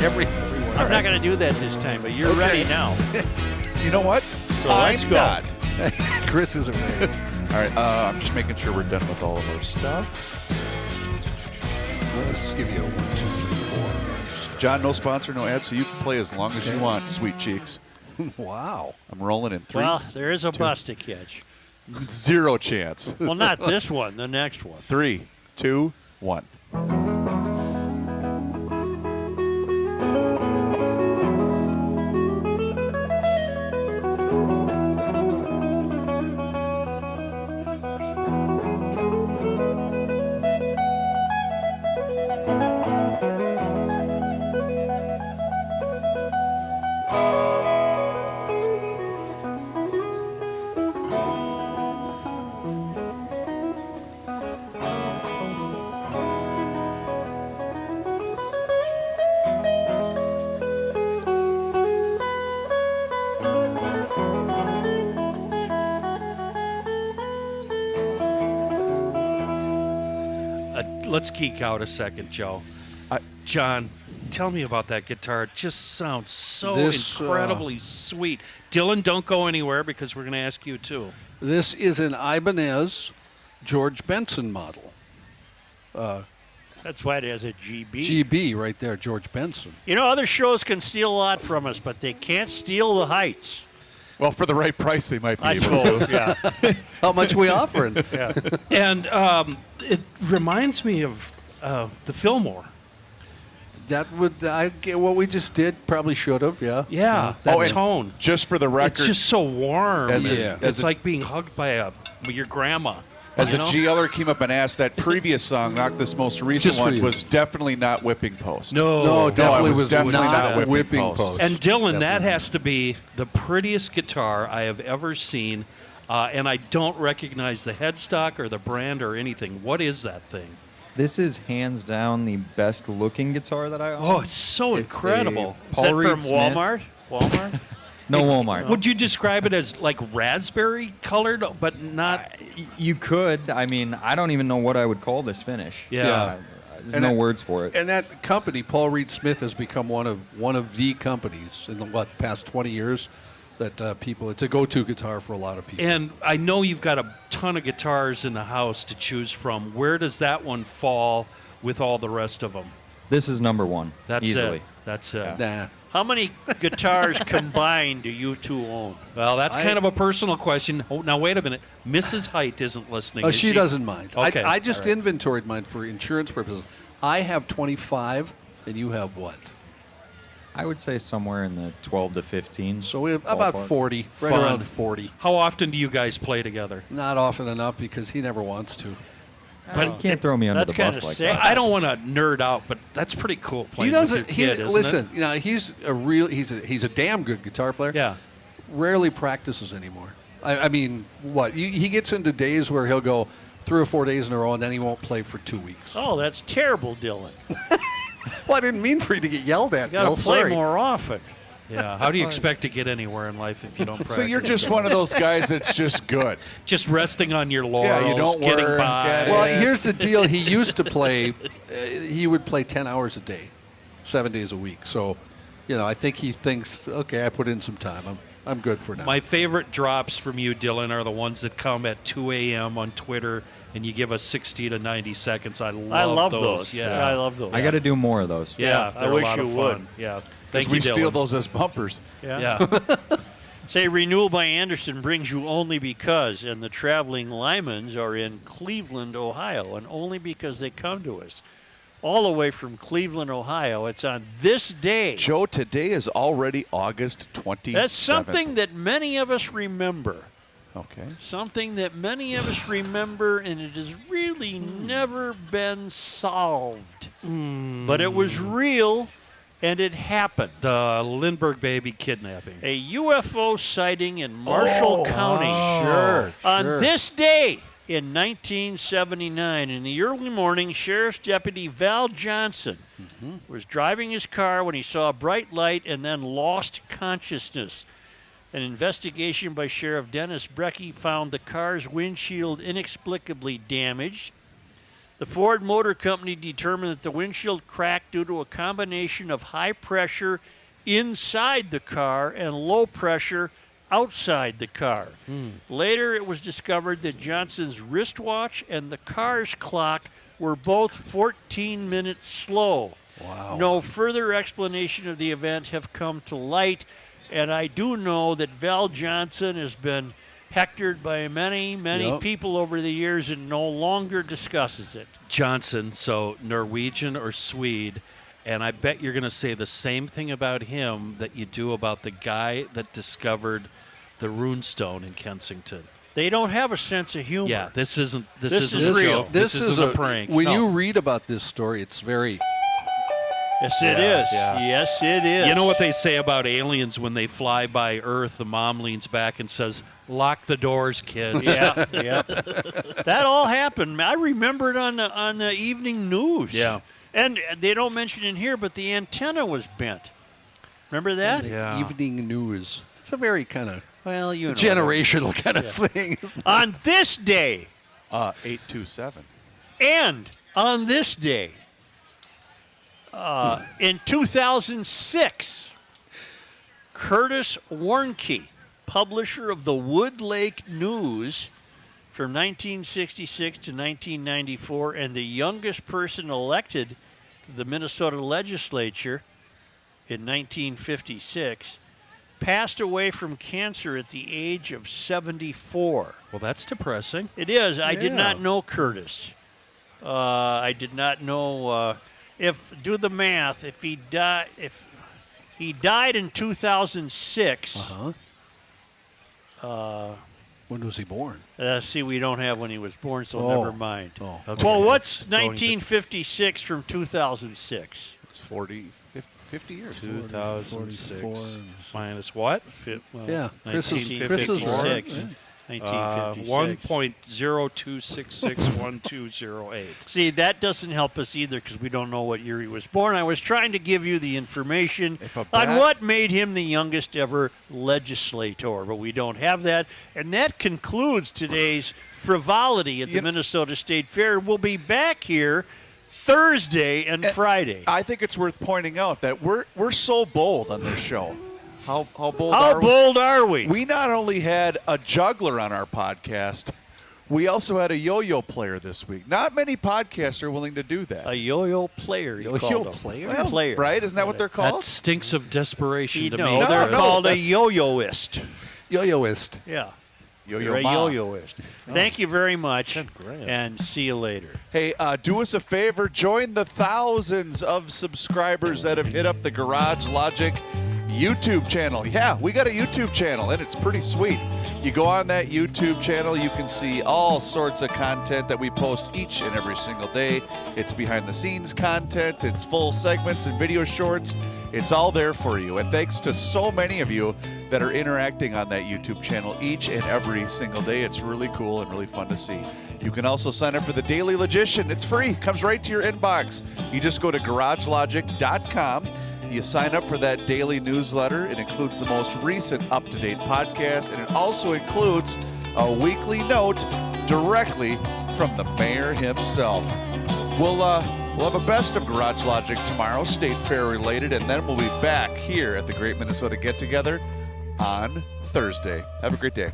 Everyone. I'm not going to do that this time, but you're ready now. You know what? So let's go. Not. Chris isn't ready. All right, I'm just making sure we're done with all of our stuff. Let's give you a 1, 2, 3, 4. John, no sponsor, no ad, so you can play as long as you want, sweet cheeks. Wow. I'm rolling in 3. Well, there is a bus to catch. 0 chance. Well, not this one, the next one. 3, 2, 1. Let's geek out a second, Joe. John, tell me about that guitar. It just sounds so incredibly sweet. Dylan, don't go anywhere because we're going to ask you too. This is an Ibanez George Benson model. That's why it has a GB. GB right there, George Benson. You know, other shows can steal a lot from us, but they can't steal the heights. Well, for the right price, they might be I able suppose, to. yeah. How much we offering? Yeah. And it reminds me of the Fillmore. That would, what we just did, probably should have, yeah. Yeah, that and tone. Just for the record, It's just so warm. As It's like being hugged by your grandma. As a GLer came up and asked, that previous song, not this most recent Just for one, you. was definitely not Whipping Post. No, definitely it was definitely not Whipping Post. And Dylan, that Definitely. has to be the prettiest guitar I have ever seen. And I don't recognize the headstock or the brand or anything. What is that thing? This is hands down the best looking guitar that I own. Oh, it's so incredible. a Paul Is that Reed from Smith. Walmart? Walmart? No Walmart. Would you describe it as like raspberry colored, but not? You could. I mean, I don't even know what I would call this finish. Yeah. There's And no that- words for it. And that company, Paul Reed Smith, has become one of the companies in the past 20 years that people. It's a go-to guitar for a lot of people. And I know you've got a ton of guitars in the house to choose from. Where does that one fall with all the rest of them? This is number one. That's easily. it. That's it. Nah. How many guitars combined do you two own? Well, that's kind of a personal question. Oh, now wait a minute. Mrs. Height isn't listening. Oh, is she doesn't mind. Okay. I just All right. inventoried mine for insurance purposes. I have 25, and you have what? I would say somewhere in the 12 to 15. So we have about ballpark. 40, right Fun. around 40. How often do you guys play together? Not often enough because he never wants to. But you can't throw me under That's the bus kinda like sick. that. I don't want to nerd out, but that's pretty cool playing He doesn't. with your kid, isn't listen. it? You know, he's a real. He's a damn good guitar player. Yeah. Rarely practices anymore. I mean, what? He gets into days where he'll go 3 or 4 days in a row, and then he won't play for 2 weeks. Oh, that's terrible, Dylan. Well, I didn't mean for you to get yelled at. You got Bill. to play Sorry. more often. Yeah. How do you expect to get anywhere in life if you don't practice? So you're just one of those guys that's just good. Just resting on your laurels, Yeah, you don't getting work, by. get Well, Yeah. here's the deal. He used to play. He would play 10 hours a day, 7 days a week. So, you know, I think he thinks, okay, I put in some time. I'm good for now. My favorite drops from you, Dylan, are the ones that come at 2 a.m. on Twitter, and you give us 60 to 90 seconds. I love those. Yeah. I love those. I got to do more of those. Yeah, I they're wish a lot you of would. fun. Yeah. Because Thank we you, steal Dylan. those as bumpers. Yeah. Yeah. Say Renewal by Anderson brings you Only Because, and the Traveling Lymans are in Cleveland, Ohio, and only because they come to us. All the way from Cleveland, Ohio. It's on this day. Joe, today is already August 27th. That's something that many of us remember. Okay. Something that many of us remember, and it has really never been solved. But it was real, and it happened. The Lindbergh baby kidnapping. A UFO sighting in Marshall County. Sure. On this day in 1979, in the early morning, Sheriff's Deputy Val Johnson was driving his car when he saw a bright light and then lost consciousness. An investigation by Sheriff Dennis Brecky found the car's windshield inexplicably damaged. The Ford Motor Company determined that the windshield cracked due to a combination of high pressure inside the car and low pressure outside the car. Later, it was discovered that Johnson's wristwatch and the car's clock were both 14 minutes slow. Wow. No further explanation of the event have come to light, and I do know that Val Johnson has been hectored by many Yep. people over the years and no longer discusses it. Johnson, so Norwegian or Swede, and I bet you're going to say the same thing about him that you do about the guy that discovered the runestone in Kensington. They don't have a sense of humor. Yeah, this isn't This isn't is a real. joke. This isn't a prank. When No. you read about this story, it's very. Yes, it is. Yeah. Yes, it is. You know what they say about aliens when they fly by Earth? The mom leans back and says, "Lock the doors, kids." Yeah, yeah. That all happened. I remember it on the evening news. Yeah. And they don't mention it in here, but the antenna was bent. Remember that? Yeah. Evening news. It's a very kind of Well, generational kind of thing. isn't it? On this day, 827. and on this day, in 2006, Curtis Warnke, publisher of the Wood Lake News from 1966 to 1994, and the youngest person elected to the Minnesota legislature in 1956, passed away from cancer at the age of 74. Well, that's depressing. It is. I did Yeah. not know Curtis. I did not know do the math. If he died in 2006. When was he born? See, we don't have when he was born, so Oh. never mind. Oh. Okay. Well, what's 1956 from 2006? It's 50 years. 2006 44. minus what? Yeah, Chris is 1956. right. 1956. 1.02661208. See, that doesn't help us either because we don't know what year he was born. I was trying to give you the information on what made him the youngest ever legislator, but we don't have that. And that concludes today's frivolity at the Minnesota State Fair. We'll be back here Thursday and Friday. I think it's worth pointing out that we're so bold on this show. How bold How are bold are we? We not only had a juggler on our podcast, we also had a yo-yo player this week. Not many podcasts are willing to do that. A yo-yo player. you Yo-yo called him. player? Well, player. Right? Isn't that what they're That called? stinks of desperation to No, me. they're no, called a that's- yo-yoist. Yo-yoist. Yeah. Yo-yo You're a ma. yo-yoist. Thank you very much, and see you later. Hey, do us a favor. Join the thousands of subscribers that have hit up the Garage Logic YouTube channel. Yeah, we got a YouTube channel, and it's pretty sweet. You go on that YouTube channel, you can see all sorts of content that we post each and every single day. It's behind-the-scenes content. It's full segments and video shorts. It's all there for you. And thanks to so many of you that are interacting on that YouTube channel each and every single day. It's really cool and really fun to see. You can also sign up for the Daily Logician. It's free. Comes right to your inbox. You just go to garagelogic.com. You sign up for that daily newsletter. It includes the most recent up-to-date podcast, and it also includes a weekly note directly from the mayor himself. We'll have a best of Garage Logic tomorrow, State Fair related, and then we'll be back here at the Great Minnesota Get Together on Thursday. Have a great day.